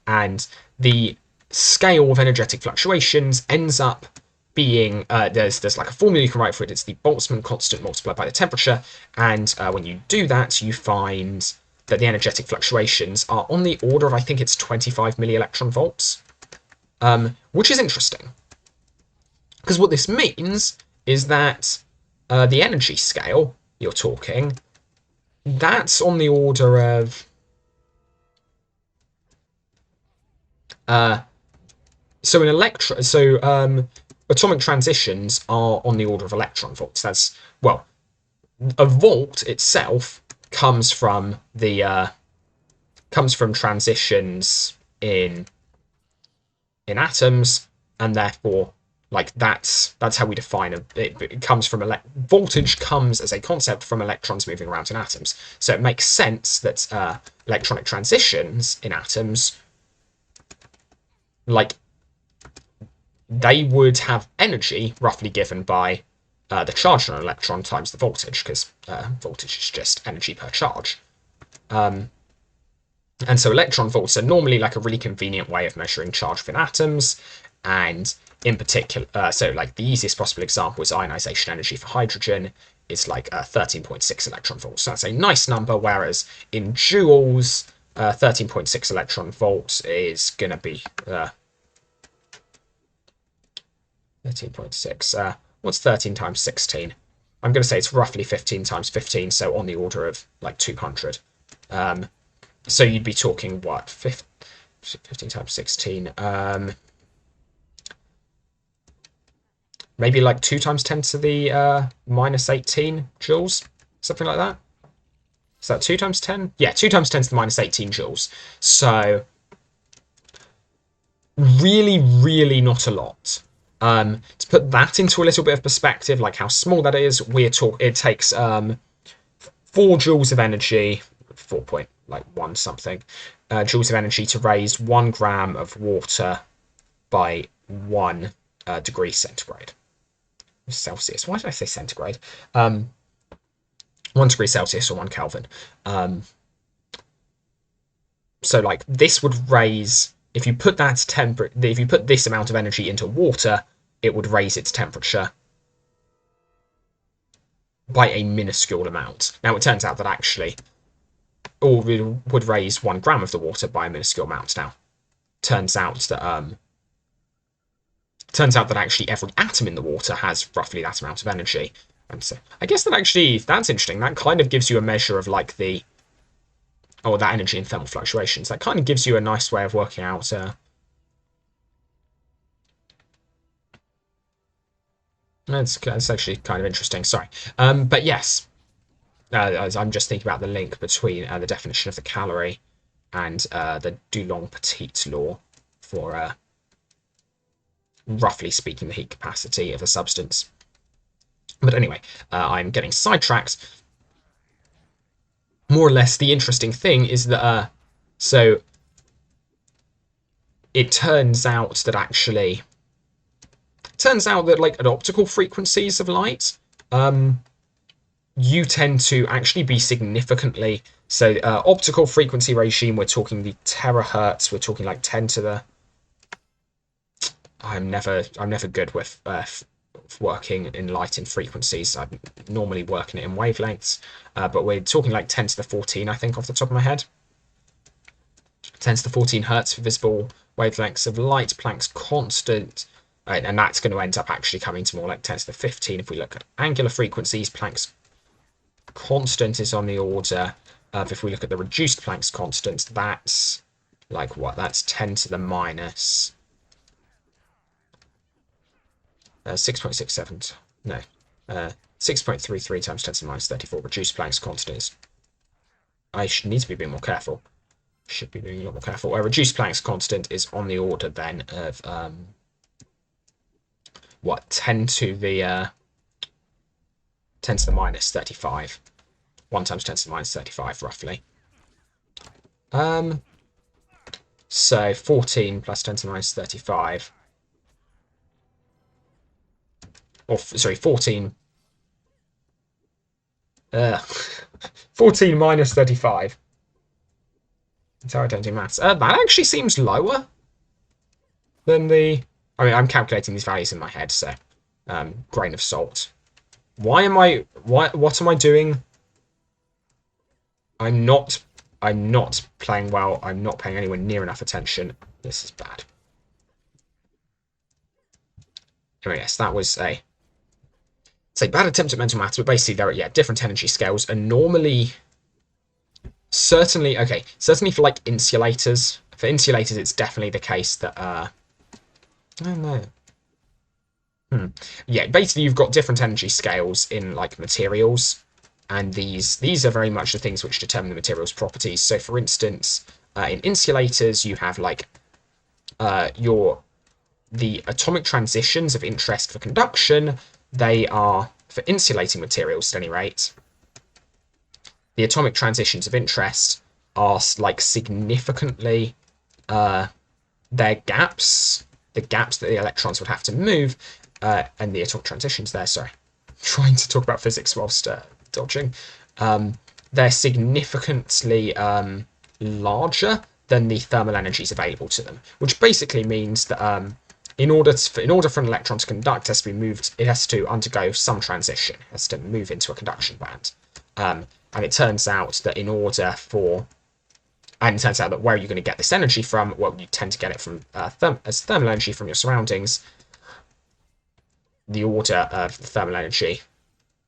Speaker 1: and the scale of energetic fluctuations ends up being there's like a formula you can write for it. It's the Boltzmann constant multiplied by the temperature, and when you do that, you find that the energetic fluctuations are on the order of, I think it's 25 millielectron volts, which is interesting because what this means is that the energy scale you're talking, that's on the order of atomic transitions are on the order of electron volts. That's, well, a volt itself comes from transitions in atoms, and therefore, like, that's how we define it. It comes from voltage comes as a concept from electrons moving around in atoms. So it makes sense that electronic transitions in atoms, like, they would have energy roughly given by the charge on an electron times the voltage, because voltage is just energy per charge. And so electron volts are normally like a really convenient way of measuring charge within atoms, and in particular, so like the easiest possible example is ionization energy for hydrogen is like 13.6 electron volts. So that's a nice number, whereas in joules, 13.6 electron volts is going to be 13.6. What's 13 times 16? I'm going to say it's roughly 15 times 15, so on the order of like 200. So you'd be talking, what, 15 times 16? Maybe like 2 times 10 to the minus 18 joules, something like that. Is that 2 times 10? Yeah, 2 times 10 to the minus 18 joules. So really, really not a lot. To put that into a little bit of perspective, like how small that is, it takes 4 joules of energy, 4.1 something joules of energy to raise 1 gram of water by 1 degree centigrade. Celsius. Why did I say centigrade? 1 degree Celsius or 1 Kelvin. So like this would raise, if you put this amount of energy into water, it would raise its temperature by a minuscule amount. Now it turns out that actually, or it would raise 1 gram of the water by a minuscule amount. Now, turns out that actually every atom in the water has roughly that amount of energy. And so I guess that's interesting. That kind of gives you a measure of like that energy in thermal fluctuations. That kind of gives you a nice way of working out. That's actually kind of interesting. Sorry, but yes, I'm just thinking about the link between the definition of the calorie and the Dulong-Petit law for roughly speaking the heat capacity of a substance. But anyway, I'm getting sidetracked. More or less, the interesting thing is that it turns out that like at optical frequencies of light, you tend to actually be significantly optical frequency regime. We're talking the terahertz. We're talking like 10 to the. I'm never good with working in light in frequencies. I'm normally working it in wavelengths, but we're talking like 10 to the 14, I think, off the top of my head. 10 to the 14 hertz for visible wavelengths of light. Planck's constant, and that's going to end up actually coming to more like 10 to the 15. If we look at angular frequencies, Planck's constant is on the order of, if we look at the reduced Planck's constant, that's like what? That's 10 to the minus 6.67. No, 6.33 times 10 to the minus 34. Reduced Planck's constant is. I should need to be a bit more careful. Should be being a lot more careful. Reduced Planck's constant is on the order then of 10 to the 10 to the minus 35. 1 times 10 to the minus 35, roughly. So 14 plus 10 to the minus 35. Or, sorry, 14. 14 minus 35. That's how I don't do maths. That actually seems lower than the... I mean, I'm calculating these values in my head, so grain of salt. What am I doing? I'm not playing well. I'm not paying anywhere near enough attention. This is bad. Oh yes, that was a bad attempt at mental maths, but basically there are different energy scales, and normally certainly for like insulators. For insulators, it's definitely the case that I don't know. Yeah, basically you've got different energy scales in like materials, and these are very much the things which determine the material's properties. So for instance, in insulators you have like the atomic transitions of interest for conduction. They are, for insulating materials at any rate, the atomic transitions of interest are like significantly their gaps, the gaps that the electrons would have to move, and the atomic transitions there, sorry, I'm trying to talk about physics whilst dodging, they're significantly larger than the thermal energies available to them, which basically means that in order for an electron to conduct, it has to undergo some transition. It has to move into a conduction band. And it turns out that where you're going to get this energy from, well, you tend to get it from as thermal energy from your surroundings. The order of the thermal energy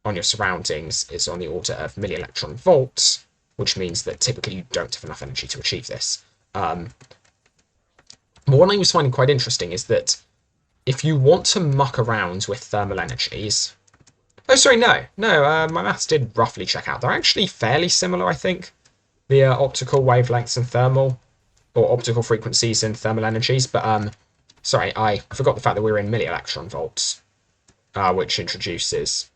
Speaker 1: on your surroundings is on the order of milli-electron volts, which means that typically you don't have enough energy to achieve this. What I was finding quite interesting is that if you want to muck around with thermal energies... Oh, sorry, no, my maths did roughly check out. They're actually fairly similar, I think. The optical wavelengths and thermal, or optical frequencies and thermal energies, but sorry, I forgot the fact that we were in milli-electron volts, which introduces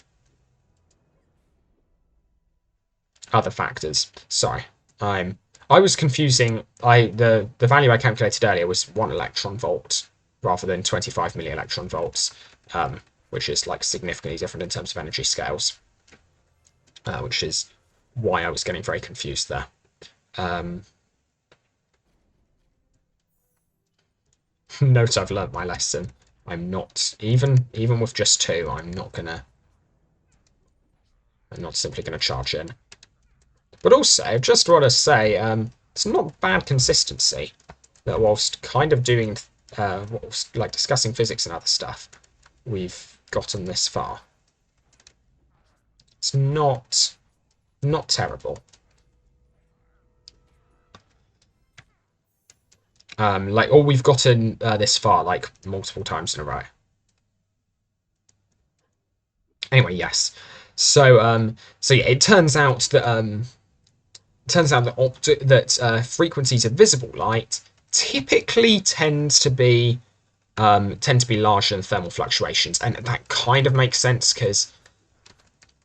Speaker 1: other factors. Sorry, I was confusing. The value I calculated earlier was 1 electron volt rather than 25 milli-electron volts, which is like significantly different in terms of energy scales, which is why I was getting very confused there. Note I've learnt my lesson. I'm not, even with just 2, I'm not simply gonna charge in. But also, I just want to say, it's not bad consistency that whilst kind of doing, whilst like discussing physics and other stuff, we've gotten this far. It's not terrible. We've gotten this far like multiple times in a row. Anyway, yes. So yeah, it turns out that frequencies of visible light typically tend to be larger than thermal fluctuations, and that kind of makes sense because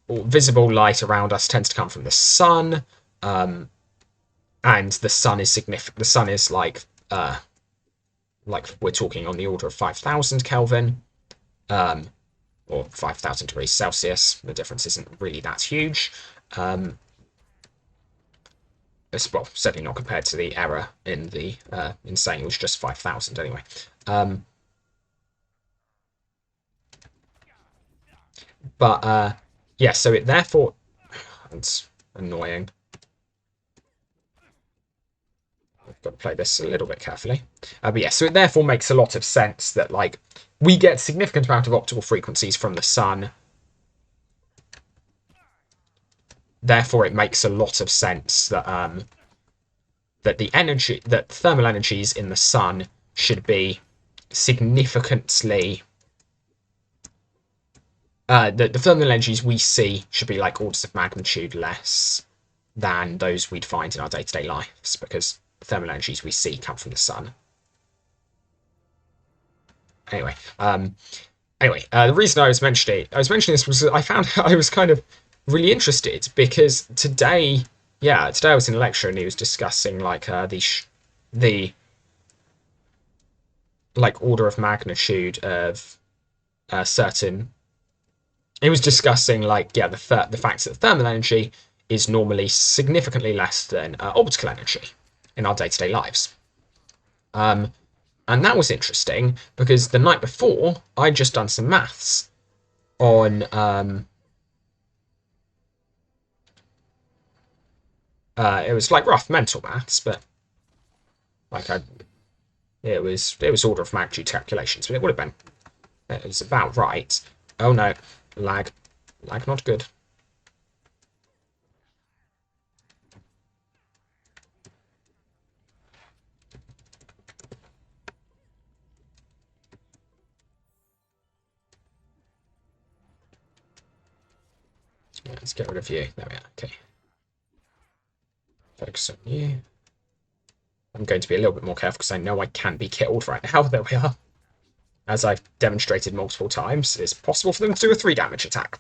Speaker 1: visible light around us tends to come from the sun, and the sun is significant. The sun is like like we're talking on the order of 5,000 Kelvin, or 5,000 degrees Celsius. The difference isn't really that huge. It's, well, certainly not compared to the error in the in saying it was just 5,000 anyway. Yeah, so it therefore, it's annoying. I've got to play this a little bit carefully. But yeah, so it therefore makes a lot of sense that like we get significant amount of optical frequencies from the sun. Therefore, it makes a lot of sense that that thermal energies in the sun should be significantly the thermal energies we see should be like orders of magnitude less than those we'd find in our day-to-day lives, because the thermal energies we see come from the sun. Anyway, the reason I was mentioning this was I found I was kind of really interested because today I was in a lecture and he was discussing like the like order of magnitude of certain. It was discussing like the fact that thermal energy is normally significantly less than optical energy in our day-to-day lives. And that was interesting because the night before I'd just done some maths on it was like rough mental maths, but like it was order of magnitude calculations, but it would have been, it was about right. Oh no, lag not good. Let's get rid of you. There we are. Okay. Focus on you. I'm going to be a little bit more careful because I know I can be killed right now. There we are. As I've demonstrated multiple times, it's possible for them to do a 3 damage attack.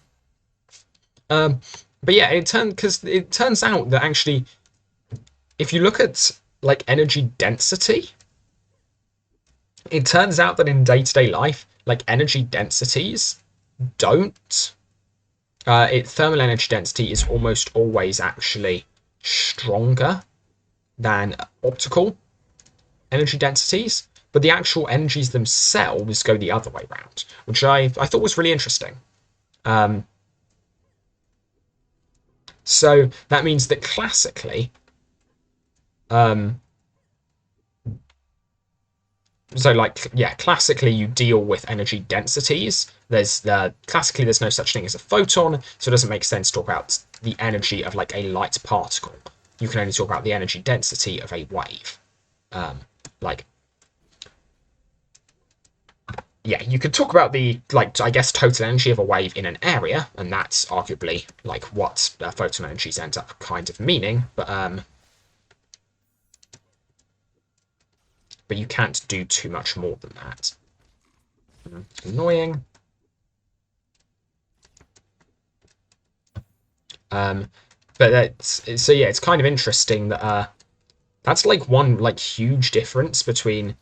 Speaker 1: But yeah, it turns out that actually, if you look at like energy density, it turns out that in day-to-day life, like energy densities don't. Thermal energy density is almost always actually stronger than optical energy densities, but the actual energies themselves go the other way around, which I thought was really interesting. So that means that classically, classically you deal with energy densities. Classically there's no such thing as a photon, so it doesn't make sense to talk about the energy of like a light particle. You can only talk about the energy density of a wave. You could talk about the I guess total energy of a wave in an area, and that's arguably like what photon energies end up kind of meaning, but you can't do too much more than that. Annoying. But it's kind of interesting that that's like one like huge difference between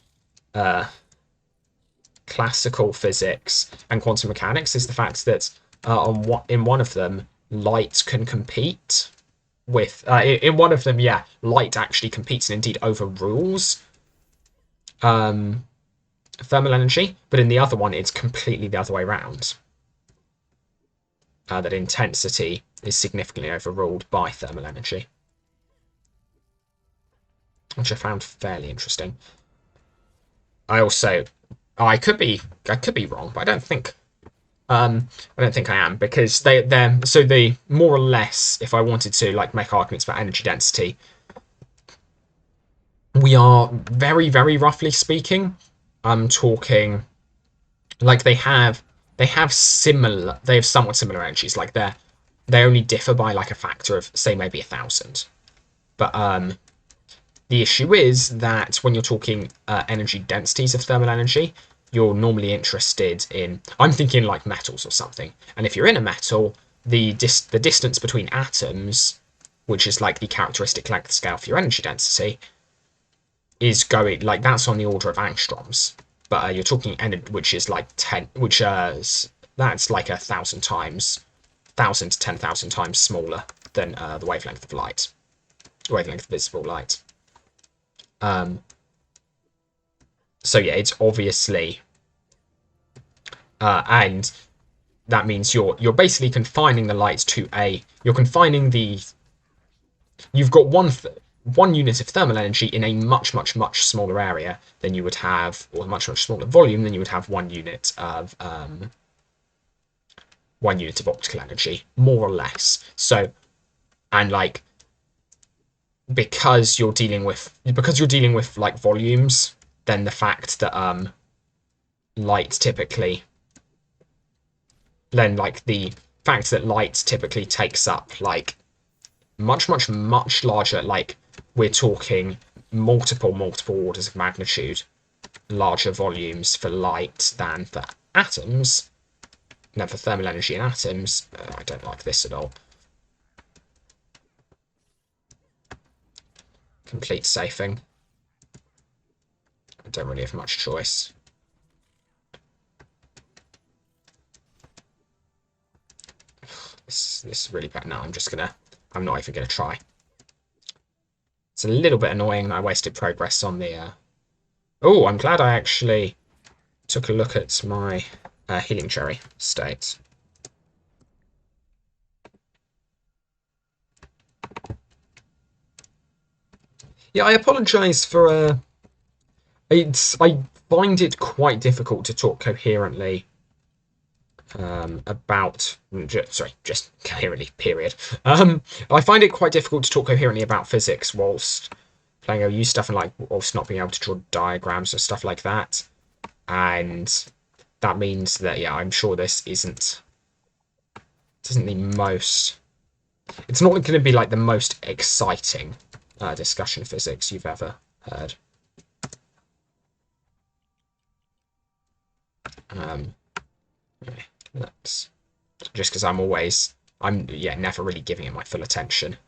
Speaker 1: classical physics and quantum mechanics is the fact that in one of them light can compete with in one of them light actually competes and indeed overrules thermal energy, but in the other one it's completely the other way around. That intensity is significantly overruled by thermal energy, which I found fairly interesting. I could be wrong, but I don't think I am, because they more or less, if I wanted to like make arguments for energy density, we are very, very roughly speaking, I'm talking like they have somewhat similar energies, like they only differ by like a factor of say maybe 1,000. But the issue is that when you're talking energy densities of thermal energy, you're normally interested in, I'm thinking like metals or something. And if you're in a metal, the distance between atoms, which is like the characteristic length scale for your energy density, is going like that's on the order of angstroms, but you're talking which is like 10, which that's like 1,000 times, 1,000 to 10,000 times smaller than the wavelength of light, wavelength of visible light. So yeah, it's obviously, and that means you're basically confining the light to you're confining you've got one unit of thermal energy in a much smaller area than you would have, or a much smaller volume than you would have one unit of optical energy, more or less. So, and like because you're dealing with like volumes, then the fact that light typically then like the fact that light typically takes up like much larger, like we're talking multiple orders of magnitude larger volumes for light than for atoms, than for thermal energy in atoms. I don't like this at all. Complete safing. I don't really have much choice. This is really bad. No, I'm not even gonna try. It's a little bit annoying that I wasted progress on the oh, I'm glad I actually took a look at my healing cherry state. Yeah, I apologise for I find it quite difficult to talk coherently about just coherently, period. I find it quite difficult to talk coherently about physics whilst playing OU stuff, and like whilst not being able to draw diagrams or stuff like that. And that means that yeah, I'm sure this isn't the most. It's not going to be like the most exciting discussion of physics you've ever heard. That's just because I'm never really giving it my full attention.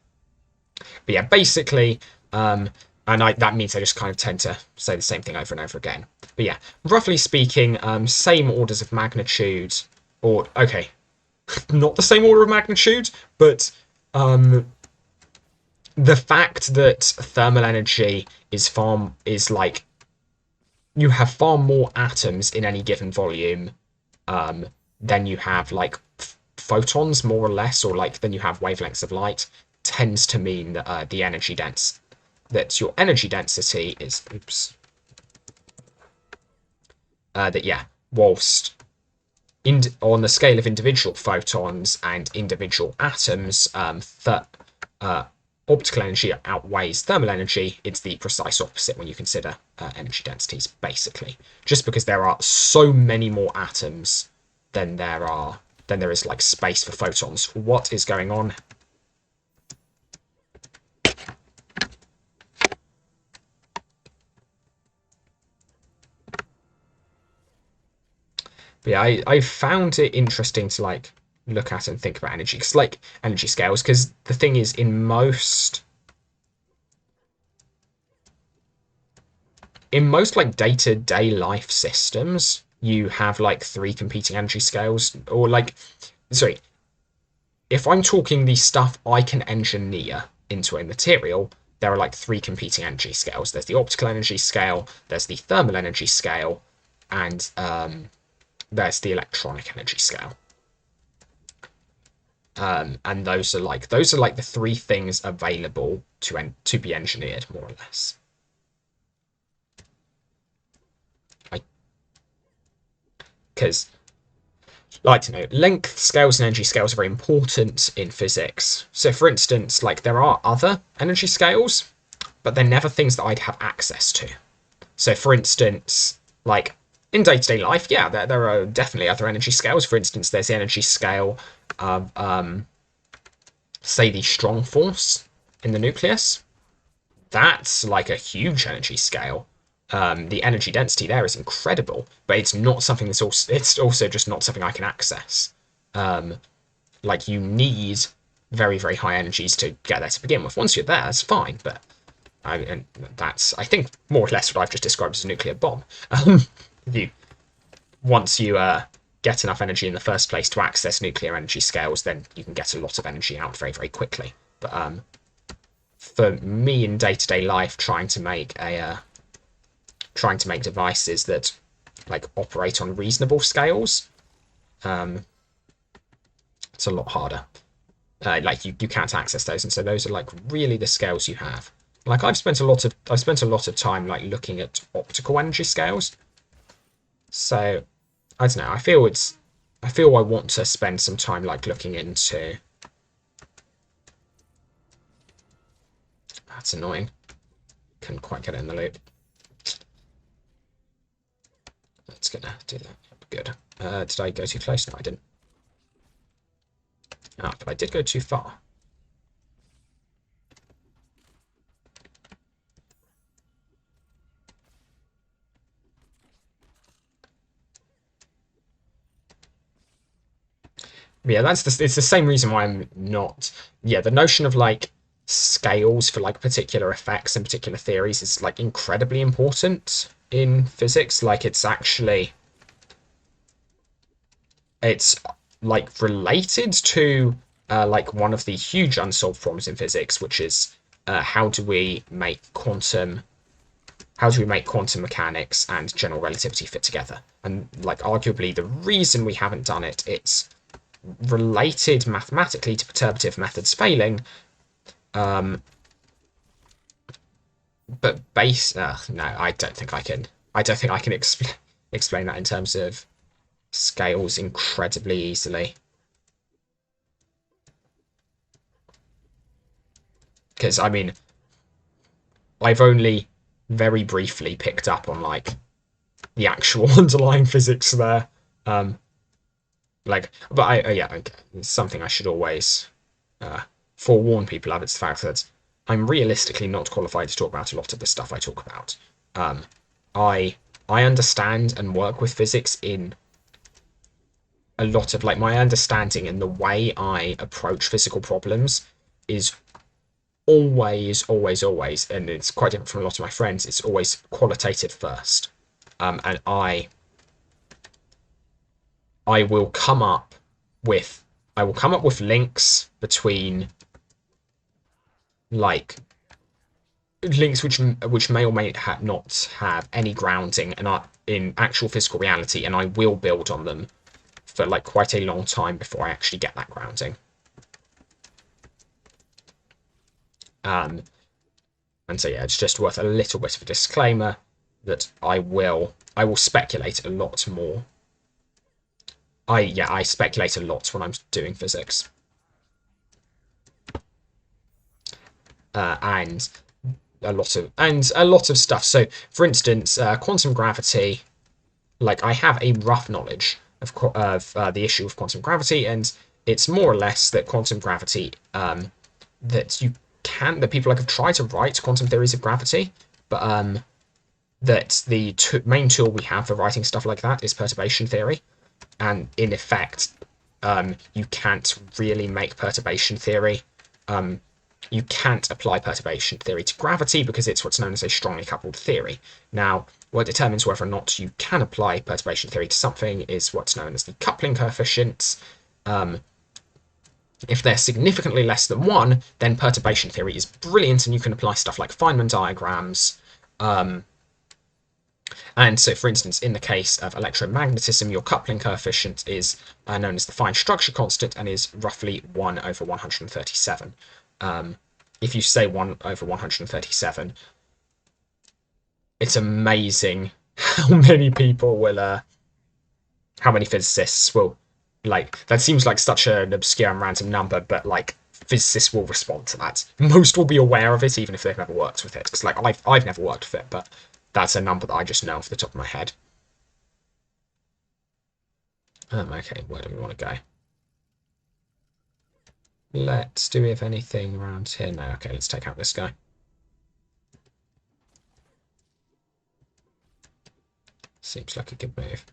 Speaker 1: But yeah, basically, and that means I just kind of tend to say the same thing over and over again. But yeah, roughly speaking, same orders of magnitude, or okay, not the same order of magnitude, but the fact that thermal energy is like you have far more atoms in any given volume than you have like photons, more or less, or like than you have wavelengths of light, tends to mean that your energy density is that yeah, whilst on the scale of individual photons and individual atoms, optical energy outweighs thermal energy. It's the precise opposite when you consider energy densities, basically. Just because there are so many more atoms than there is like space for photons. What is going on? But yeah, I found it interesting to like look at and think about energy, because like energy scales, because the thing is, in most like day-to-day life systems, you have like 3 competing energy scales, or like, sorry, if I'm talking the stuff I can engineer into a material, there are like 3 competing energy scales. There's the optical energy scale, there's the thermal energy scale, and there's the electronic energy scale. And those are like the 3 things available to be engineered, more or less. Because, like to know, length scales and energy scales are very important in physics. So, for instance, like there are other energy scales, but they're never things that I'd have access to. So, for instance, like in day-to-day life, yeah, there are definitely other energy scales. For instance, there's the energy scale of, say, the strong force in the nucleus. That's like a huge energy scale. The energy density there is incredible, but it's not something it's also just not something I can access. Like you need very high energies to get there to begin with. Once you're there, it's fine, but And that's, I think, more or less what I've just described as a nuclear bomb. Um, you once you get enough energy in the first place to access nuclear energy scales, then you can get a lot of energy out very, very quickly. But for me in day-to-day life, trying to make devices that like operate on reasonable scales, it's a lot harder. Like you can't access those, and so those are like really the scales you have. Like I've spent a lot of time like looking at optical energy scales. So I don't know. I feel I want to spend some time like looking into. That's annoying. Couldn't quite get it in the loop. That's gonna do that. Good. Did I go too close? No, I didn't. Ah, but I did go too far. Yeah, it's the same reason why I'm not. Yeah, the notion of like scales for like particular effects and particular theories is like incredibly important in physics. Like it's like related to like one of the huge unsolved problems in physics, which is how do we make quantum mechanics and general relativity fit together? And like arguably the reason we haven't done it, it's related mathematically to perturbative methods failing. But no, I don't think I can. I don't think I can explain that in terms of scales incredibly easily. Because I mean, I've only very briefly picked up on like the actual underlying physics there. Um, but yeah, it's something I should always uh, forewarn people of. It's the fact that I'm realistically not qualified to talk about a lot of the stuff I talk about. Um, I I understand and work with physics in a lot of like my understanding and the way I approach physical problems is always, and it's quite different from a lot of my friends. It's always qualitative first, and I will come up with links between like links which may or may not have any grounding and are in actual physical reality, and I will build on them for like quite a long time before I actually get that grounding. And so yeah, it's just worth a little bit of a disclaimer that I will speculate a lot more. I speculate a lot when I'm doing physics. And a lot of stuff. So, for instance, quantum gravity. Like, I have a rough knowledge of the issue of quantum gravity, and it's more or less that quantum gravity that people like have tried to write quantum theories of gravity, but that the main tool we have for writing stuff like that is perturbation theory, and in effect, you can't really make perturbation theory. You can't apply perturbation theory to gravity because it's what's known as a strongly coupled theory. Now, what determines whether or not you can apply perturbation theory to something is what's known as the coupling coefficients. If they're significantly less than 1, then perturbation theory is brilliant and you can apply stuff like Feynman diagrams. And so, for instance, in the case of electromagnetism, your coupling coefficient is known as the fine structure constant and is roughly 1 over 137. If you say 1 over 137, it's amazing how many how many physicists will, like, that seems like such an obscure and random number, but, like, physicists will respond to that. Most will be aware of it, even if they've never worked with it. Because, like, I've never worked with it, but that's a number that I just know off the top of my head. Okay, where do we want to go? Do we have anything around here? No, okay, let's take out this guy. Seems like a good move.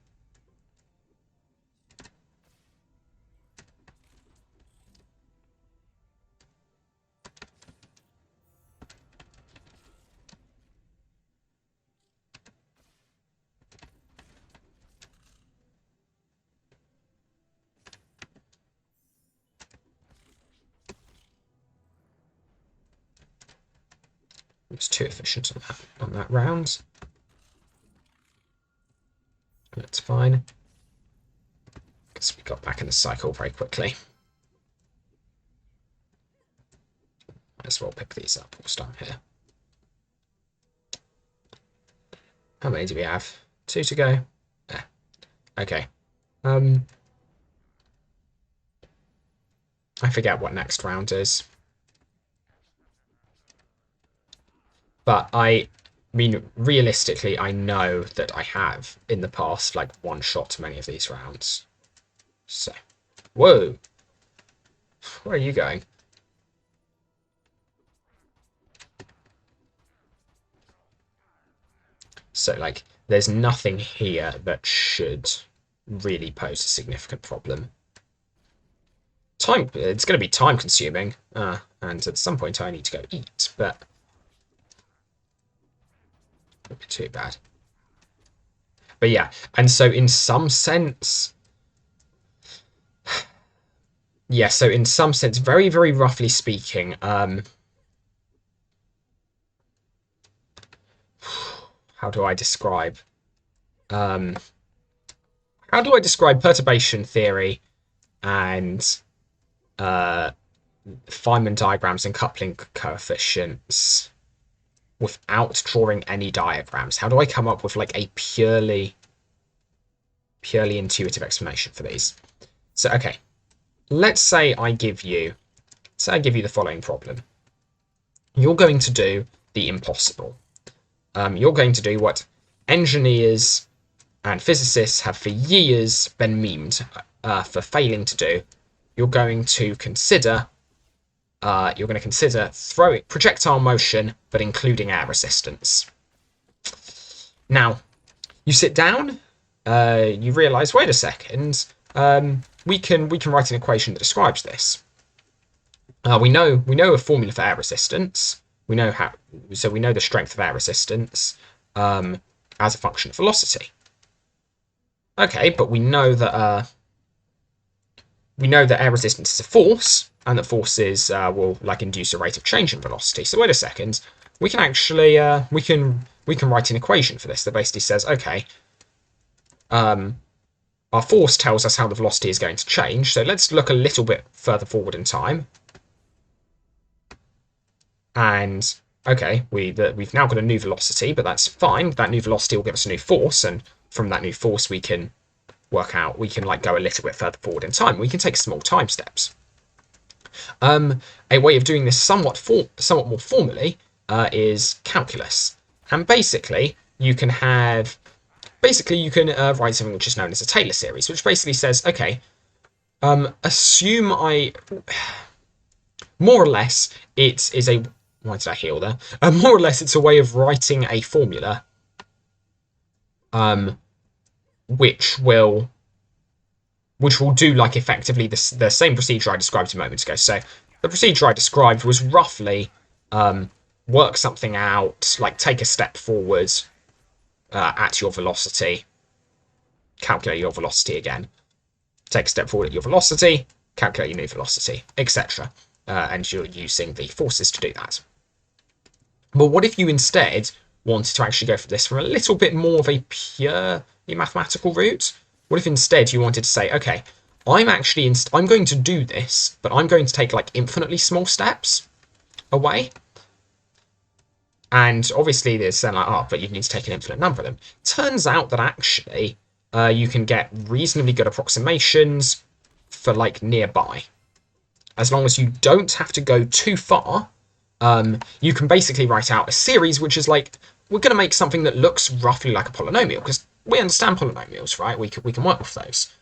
Speaker 1: was too efficient on that round. That's fine. Because we got back in the cycle very quickly. Might as well pick these up whilst I'm here. How many do we have? 2 to go? Yeah. Okay. I forget what next round is. But I mean, realistically, I know that I have, in the past, like, one-shot many of these rounds. So, whoa! Where are you going? So, like, there's nothing here that should really pose a significant problem. It's going to be time-consuming, and at some point I need to go eat, but won't be too bad. But yeah, and so in some sense, yeah, so in some sense, very, very roughly speaking, how do I describe perturbation theory and Feynman diagrams and coupling coefficients without drawing any diagrams? How do I come up with like a purely intuitive explanation for these? So okay, let's say I give you the following problem. You're going to do the impossible. You're going to do what engineers and physicists have for years been memed for failing to do. You're going to consider throwing projectile motion, but including air resistance. Now, you sit down, you realise, wait a second, we can write an equation that describes this. We know a formula for air resistance. We know the strength of air resistance as a function of velocity. Okay, but we know that air resistance is a force, and that forces will like induce a rate of change in velocity. So wait a second, we can actually we can write an equation for this that basically says, okay, our force tells us how the velocity is going to change. So let's look a little bit further forward in time. And okay, we've now got a new velocity, but that's fine. That new velocity will give us a new force, and from that new force we can work out, we can like go a little bit further forward in time. We can take small time steps. A way of doing this somewhat more formally is calculus, and basically you can write something which is known as a Taylor series, which basically says, okay, assume more or less it is a why did I heal there? More or less, it's a way of writing a formula, which will do like effectively the same procedure I described a moment ago. So the procedure I described was roughly work something out, like take a step forward at your velocity, calculate your velocity again, take a step forward at your velocity, calculate your new velocity, etc. And you're using the forces to do that. But what if you instead wanted to actually go for this from a little bit more of a purely mathematical route? What if instead you wanted to say, okay, I'm going to do this, but I'm going to take like infinitely small steps away. And obviously there's then like, oh, but you need to take an infinite number of them. Turns out that actually you can get reasonably good approximations for like nearby. As long as you don't have to go too far, you can basically write out a series which is like, we're going to make something that looks roughly like a polynomial, because we understand polynomials, right? We can work with those.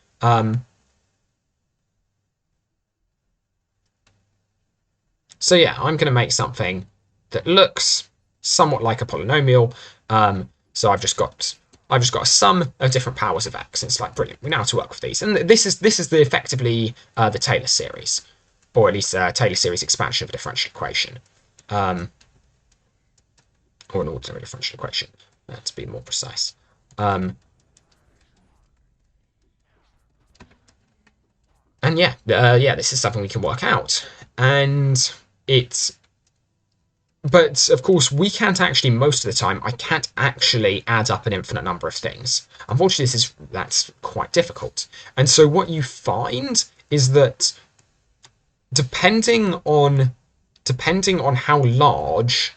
Speaker 1: So yeah, I'm going to make something that looks somewhat like a polynomial. So I've just got a sum of different powers of x. It's like, brilliant. We know how to work with these, and this is effectively the Taylor series, or at least Taylor series expansion of a differential equation, or an ordinary differential equation, to be more precise. And yeah, this is something we can work out, and it's But of course, we can't actually, most of the time, I can't actually add up an infinite number of things. Unfortunately, that's quite difficult. And so what you find is that depending on how large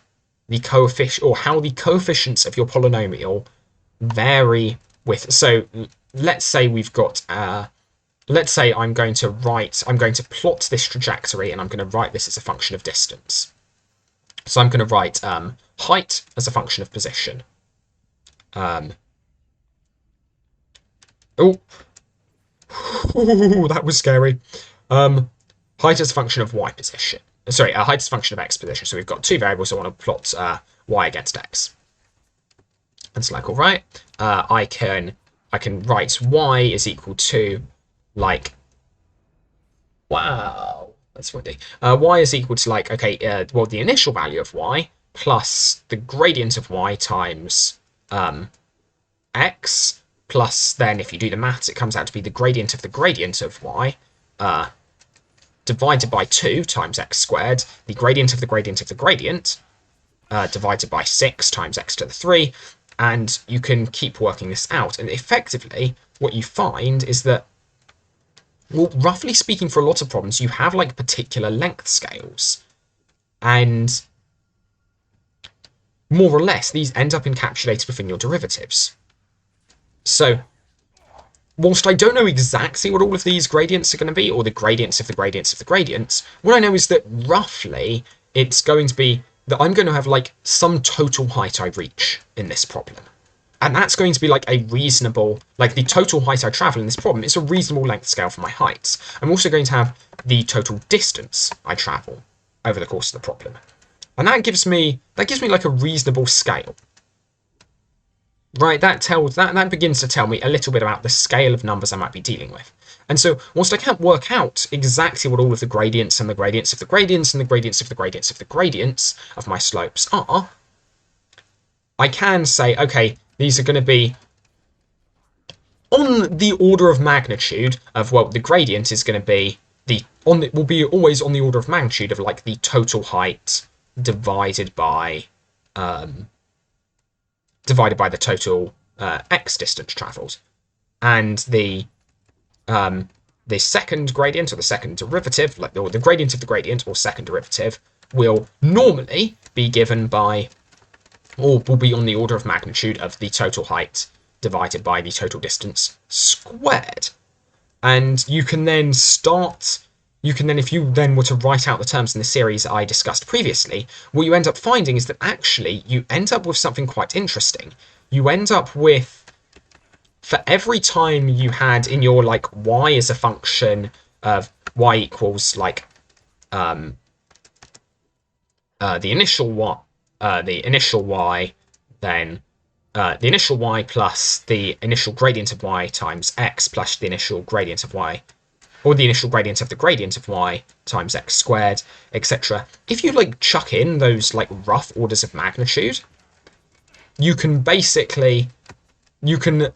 Speaker 1: the coefficient, or how the coefficients of your polynomial vary with. So let's say we've got let's say I'm going to plot this trajectory, and I'm going to write this as a function of distance. So I'm going to write height as a function of position. Oh, that was scary. Height as a function of y position. Sorry, height as a function of x position. So we've got two variables. I want to plot y against x. And it's like, all right, I can write y is equal to, like, wow, that's windy. Y is equal to, like, okay, well, the initial value of y plus the gradient of y times x, plus then if you do the maths, it comes out to be the gradient of y divided by 2 times x squared, the gradient of the gradient of the gradient divided by 6 times x to the 3, and you can keep working this out. And effectively, what you find is that, well, roughly speaking, for a lot of problems, you have like particular length scales, and more or less, these end up encapsulated within your derivatives. So, whilst I don't know exactly what all of these gradients are going to be, or the gradients of the gradients of the gradients, what I know is that roughly it's going to be that I'm going to have like some total height I reach in this problem. And that's going to be like a reasonable, like the total height I travel in this problem is a reasonable length scale for my heights. I'm also going to have the total distance I travel over the course of the problem. And that gives me like a reasonable scale. Right, that begins to tell me a little bit about the scale of numbers I might be dealing with. And so, whilst I can't work out exactly what all of the gradients and the gradients of the gradients and the gradients of the gradients of the gradients of my slopes are, I can say, okay, these are going to be on the order of magnitude of, well, the gradient is going to be will be always on the order of magnitude of like the total height divided by the total x distance travelled, and the second gradient, or the second derivative, or the gradient of the gradient, or second derivative, will normally be given by, or will be on the order of magnitude of the total height divided by the total distance squared. And you can then if you then were to write out the terms in the series I discussed previously, what you end up finding is that actually you end up with something quite interesting. You end up with, for every time you had in your like y as a function of y equals like the initial y, then the initial y plus the initial gradient of y times x plus the initial gradient of y, or the initial gradient of the gradient of y times x squared, etc. If you like chuck in those like rough orders of magnitude, you can basically you can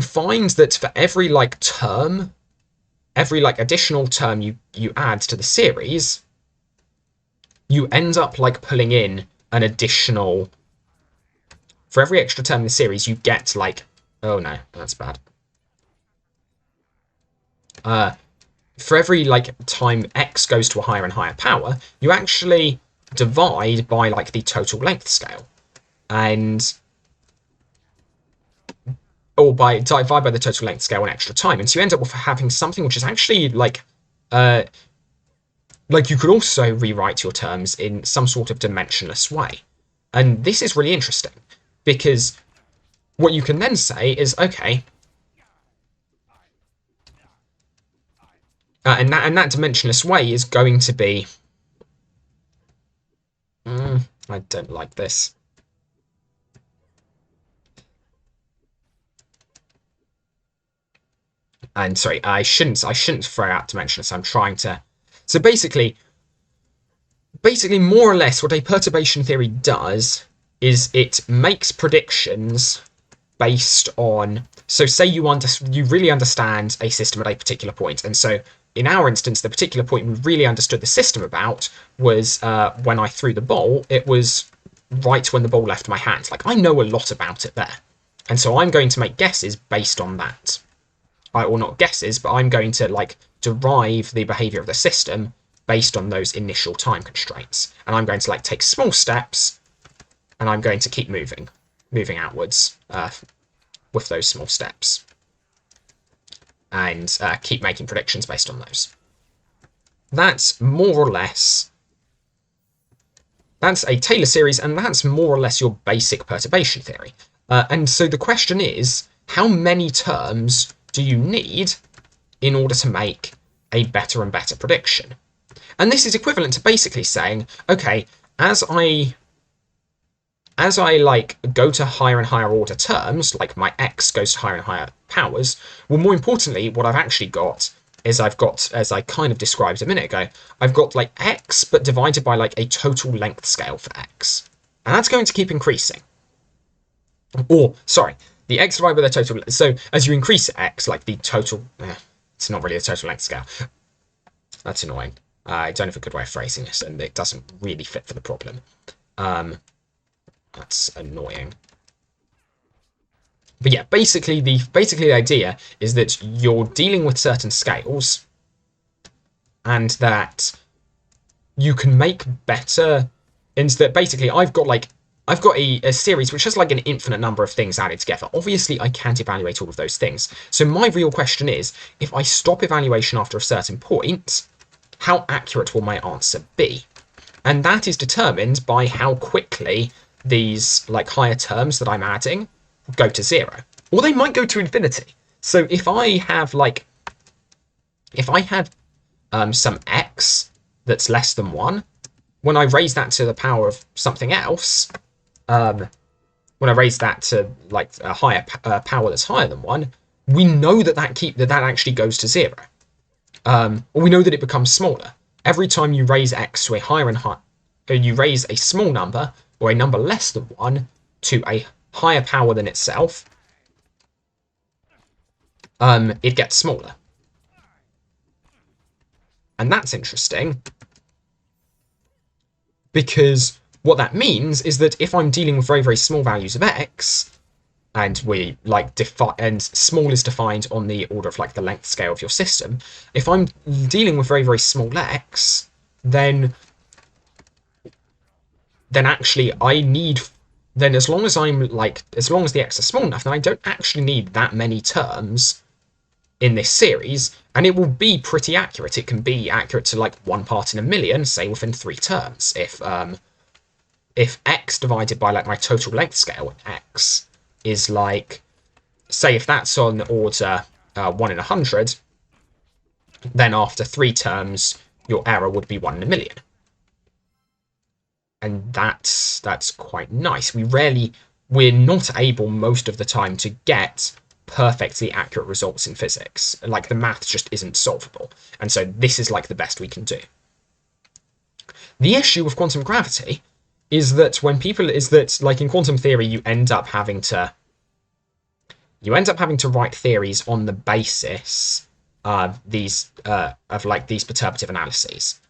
Speaker 1: find that for every like term, every like additional term you add to the series, you end up like pulling in an additional, for every extra term in the series, you get like, oh no, that's bad. For every like time x goes to a higher and higher power, you actually divide by like the total length scale, and or divide by the total length scale an extra time, and so you end up with having something which is actually like you could also rewrite your terms in some sort of dimensionless way. And this is really interesting, because what you can then say is, okay, and that dimensionless way is going to be, I don't like this. And sorry, I shouldn't throw out dimensionless. I'm trying to. So basically, more or less, what a perturbation theory does is it makes predictions based on. So say you really understand a system at a particular point, and so in our instance, the particular point we really understood the system about was when I threw the ball, it was right when the ball left my hand. Like, I know a lot about it there. And so I'm going to make guesses based on that. Or not guesses, but I'm going to, like, derive the behavior of the system based on those initial time constraints. And I'm going to, like, take small steps, and I'm going to keep moving outwards with those small steps. And keep making predictions based on those. That's more or less... That's a Taylor series, and that's more or less your basic perturbation theory. And so the question is, how many terms do you need in order to make a better and better prediction? And this is equivalent to basically saying, okay, as I like go to higher and higher order terms, like my x goes to higher and higher powers, well, more importantly, what I've actually got is I've got, as I kind of described a minute ago, I've got like x, but divided by like a total length scale for x. And that's going to keep increasing. Or, sorry, the x divided by the total, so as you increase x, like the total, it's not really a total length scale. That's annoying. I don't have a good way of phrasing this, and it doesn't really fit for the problem. That's annoying. But yeah, basically the idea is that you're dealing with certain scales, and that you can make better. And that basically I've got a series which has like an infinite number of things added together. Obviously, I can't evaluate all of those things. So my real question is, if I stop evaluation after a certain point, how accurate will my answer be? And that is determined by how quickly these like higher terms that I'm adding go to 0. Or they might go to infinity. So if I have some x that's less than 1, when I raise that to the power of something else, when I raise that to like a higher power that's higher than 1, we know that that actually goes to 0. Or we know that it becomes smaller. Every time you raise x to a higher and higher, you raise a small number or a number less than 1 to a higher power than itself, it gets smaller. And that's interesting, because what that means is that if I'm dealing with very, very small values of x, and we like and small is defined on the order of like the length scale of your system, if I'm dealing with very, very small x, then actually as long as the x is small enough, then I don't actually need that many terms in this series, and it will be pretty accurate. It can be accurate to like 1 part in a million, say within 3 terms. If x divided by like my total length scale, x is like, say if that's on order 1 in 100, then after 3 terms, your error would be 1 in a million. And that's quite nice. We're not able most of the time to get perfectly accurate results in physics. Like, the math just isn't solvable. And so this is like the best we can do. The issue with quantum gravity is that like in quantum theory, you end up having to write theories on the basis of these perturbative analyses.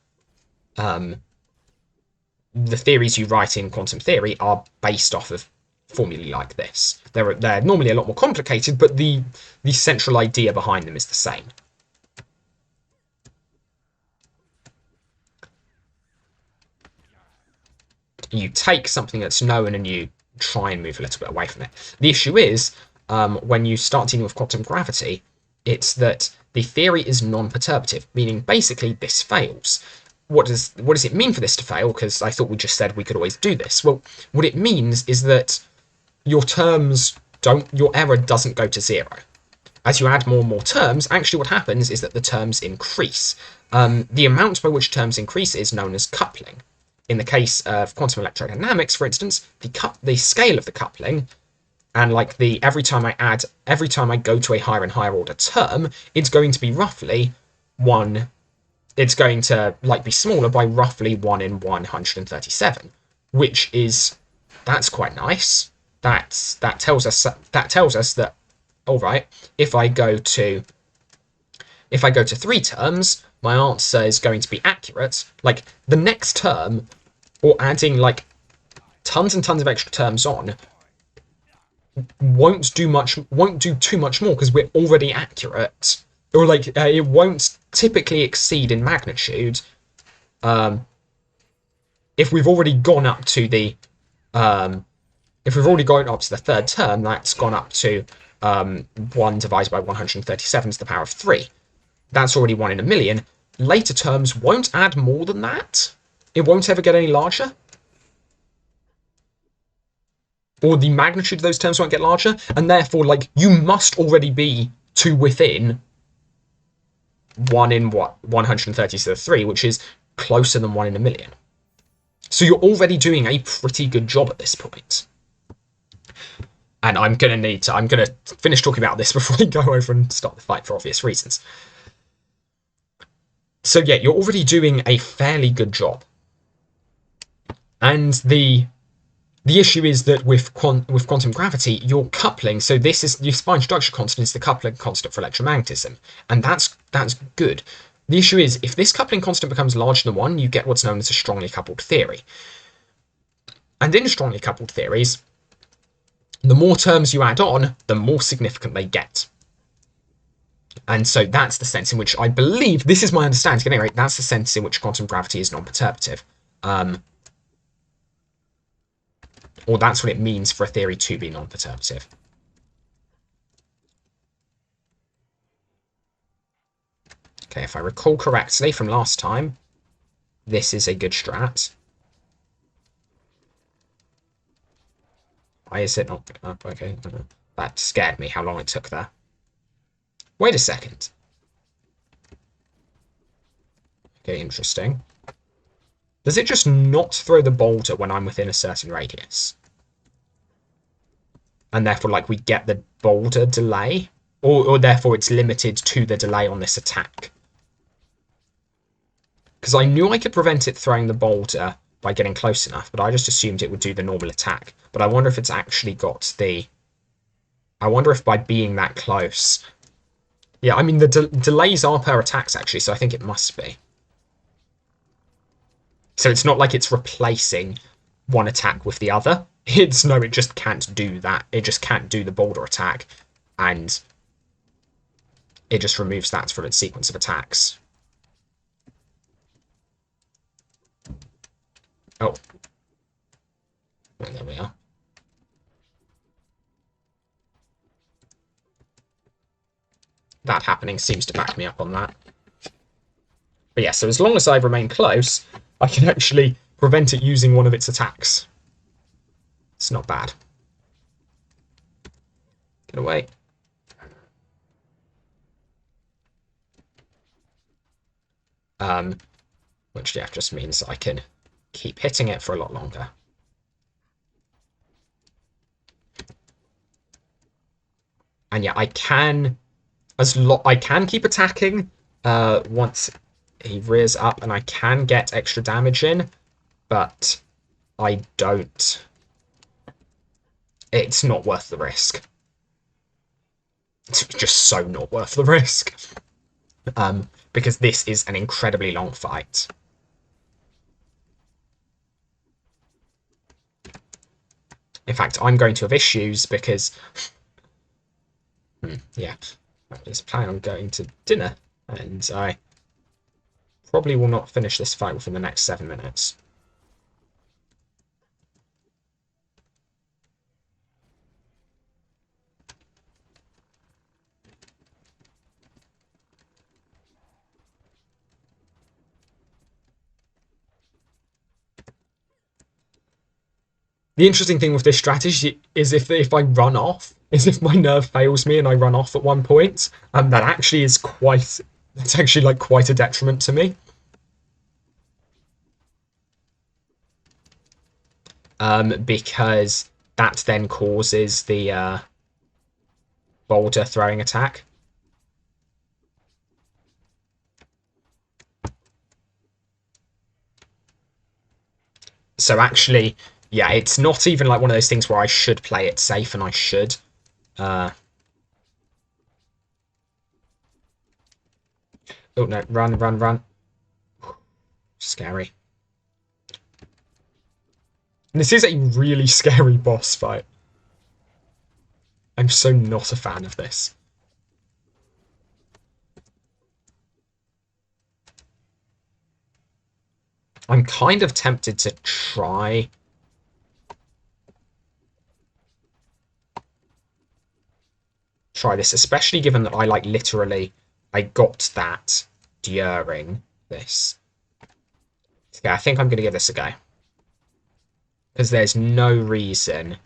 Speaker 1: The theories you write in quantum theory are based off of formulae like this. They're normally a lot more complicated, but the central idea behind them is the same. You take something that's known and you try and move a little bit away from it. The issue is, when you start dealing with quantum gravity, it's that the theory is non-perturbative, meaning basically this fails. What does it mean for this to fail? Because I thought we just said we could always do this. Well, what it means is that your error doesn't go to 0. As you add more and more terms, actually what happens is that the terms increase. The amount by which terms increase is known as coupling. In the case of quantum electrodynamics, for instance, the scale of the coupling, and like every time I go to a higher and higher order term, it's going to be roughly 1. It's going to like be smaller by roughly 1 in 137, that's quite nice. That tells us that, all right, if I go to If I go to 3 terms, my answer is going to be accurate. Like, the next term, or adding, like, tons and tons of extra terms on, won't do too much more because we're already accurate. Or, like, it won't typically exceed in magnitude. If we've already gone up to the... if we've already gone up to the third term, that's gone up to 1 divided by 137 to the power of 3. That's already 1 in a million. Later terms won't add more than that. It won't ever get any larger. Or the magnitude of those terms won't get larger. And therefore, like, you must already be to within 1 in 130 to the 3, which is closer than 1 in a million. So you're already doing a pretty good job at this point. And I'm going to finish talking about this before we go over and start the fight for obvious reasons. So yeah, you're already doing a fairly good job. And the issue is that with quantum gravity, you're coupling. So this is your fine structure constant is the coupling constant for electromagnetism, and that's good. The issue is if this coupling constant becomes larger than 1, you get what's known as a strongly coupled theory. And in strongly coupled theories, the more terms you add on, the more significant they get. And so that's the sense in which I believe, this is my understanding, at any rate, that's the sense in which quantum gravity is non-perturbative. Or that's what it means for a theory to be non-perturbative. Okay, if I recall correctly from last time, this is a good strat. Why is it not up? Okay, that scared me how long it took there. Wait a second. Okay, interesting. Does it just not throw the boulder when I'm within a certain radius? And therefore, like, we get the boulder delay? Or therefore it's limited to the delay on this attack? Because I knew I could prevent it throwing the boulder by getting close enough, but I just assumed it would do the normal attack. But I wonder if it's actually got the... I wonder if by being that close... Yeah, I mean, the delays are per attacks, actually, so I think it must be. So it's not like it's replacing one attack with the other. It just can't do that. It just can't do the boulder attack, and it just removes that from its sequence of attacks. Oh. Well, there we are. That happening seems to back me up on that. But yeah, so as long as I remain close, I can actually prevent it using one of its attacks. It's not bad. Get away. Which, yeah, just means I can keep hitting it for a lot longer. And yeah, I can keep attacking once he rears up, and I can get extra damage in, but I don't. It's not worth the risk. It's just so not worth the risk. Because this is an incredibly long fight. In fact, I'm going to have issues because... yeah, I was planning on going to dinner, and I probably will not finish this fight within the next 7 minutes. The interesting thing with this strategy is if I run off, if my nerve fails me and I run off at one point, that actually is quite a detriment to me. Because that then causes the boulder throwing attack. So actually, yeah, it's not even like one of those things where I should play it safe, and I should. Oh no, run, run, run. Scary. And this is a really scary boss fight. I'm so not a fan of this. I'm kind of tempted to try this, especially given that I literally I got that during this. Yeah, I think I'm gonna give this a go. Because there's no reason.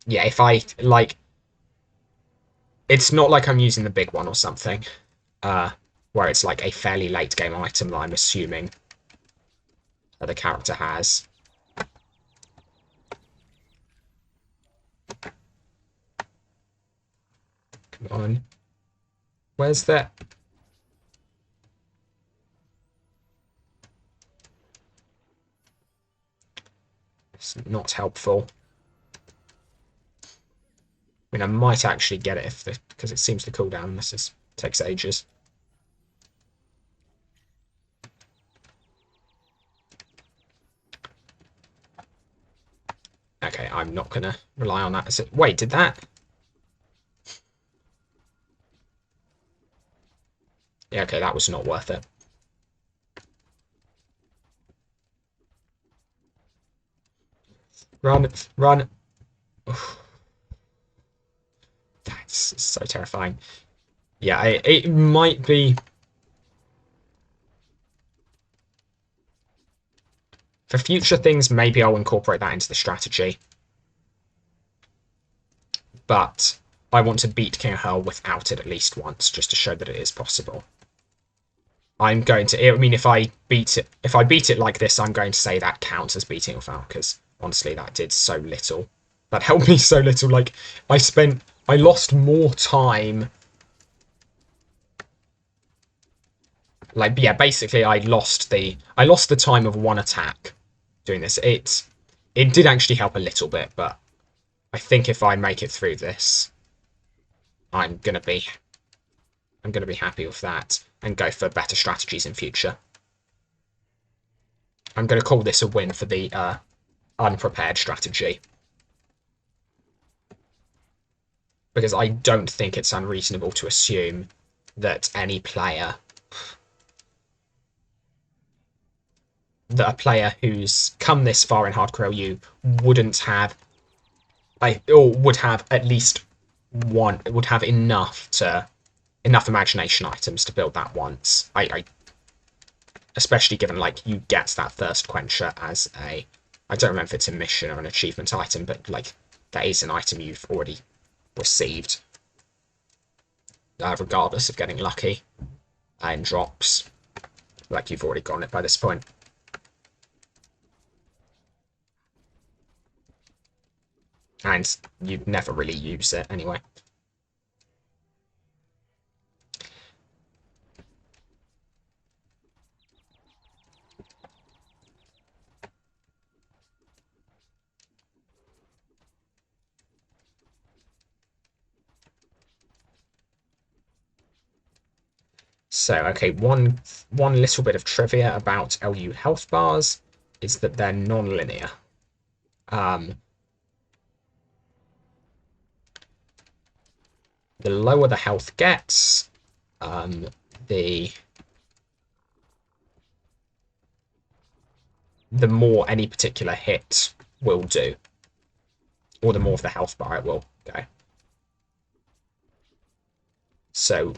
Speaker 1: Yeah, if I it's not like I'm using the big one or something. Where it's like a fairly late game item that I'm assuming that the character has. Come on. Where's that? It's not helpful. I mean, I might actually get it if because it seems to cool down. Takes ages. Okay, I'm not gonna rely on that. Wait, did that? Yeah, okay, that was not worth it. Run, run. That's so terrifying. Yeah, it might be. For future things, maybe I'll incorporate that into the strategy. But I want to beat King Hurl without it at least once, just to show that it is possible. I'm going to. I mean, if I beat it like this, I'm going to say that counts as beating without, because honestly, that did so little. That helped me so little. Like, I lost more time. Like, yeah, basically, I lost the time of one attack doing this. It did actually help a little bit, but I think if I make it through this, I'm gonna be happy with that and go for better strategies in future. I'm gonna call this a win for the unprepared strategy, because I don't think it's unreasonable to assume that a player who's come this far in Hardcore LU wouldn't have, or would have at least one, would have enough imagination items to build that once. Especially given you get that thirst quencher as I don't remember if it's a mission or an achievement item, but that is an item you've already received, regardless of getting lucky, and drops. You've already gotten it by this point. And you'd never really use it anyway. So, okay, one little bit of trivia about LU health bars is that they're non-linear. The lower the health gets, the more any particular hit will do, or the more of the health bar it will go. So,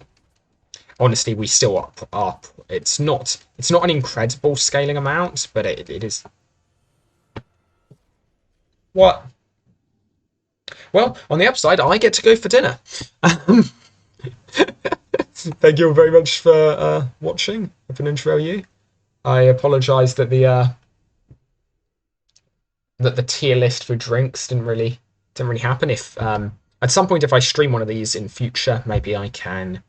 Speaker 1: honestly, we still are. It's not an incredible scaling amount, but it is. What? Well, on the upside, I get to go for dinner. Thank you all very much for watching. I've been Intro you. I apologise that the tier list for drinks didn't really happen. If at some point, if I stream one of these in future, maybe I can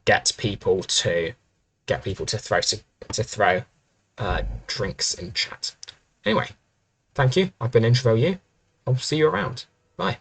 Speaker 1: get people to throw drinks in chat. Anyway, thank you. I've been Intro you. I'll see you around. Bye.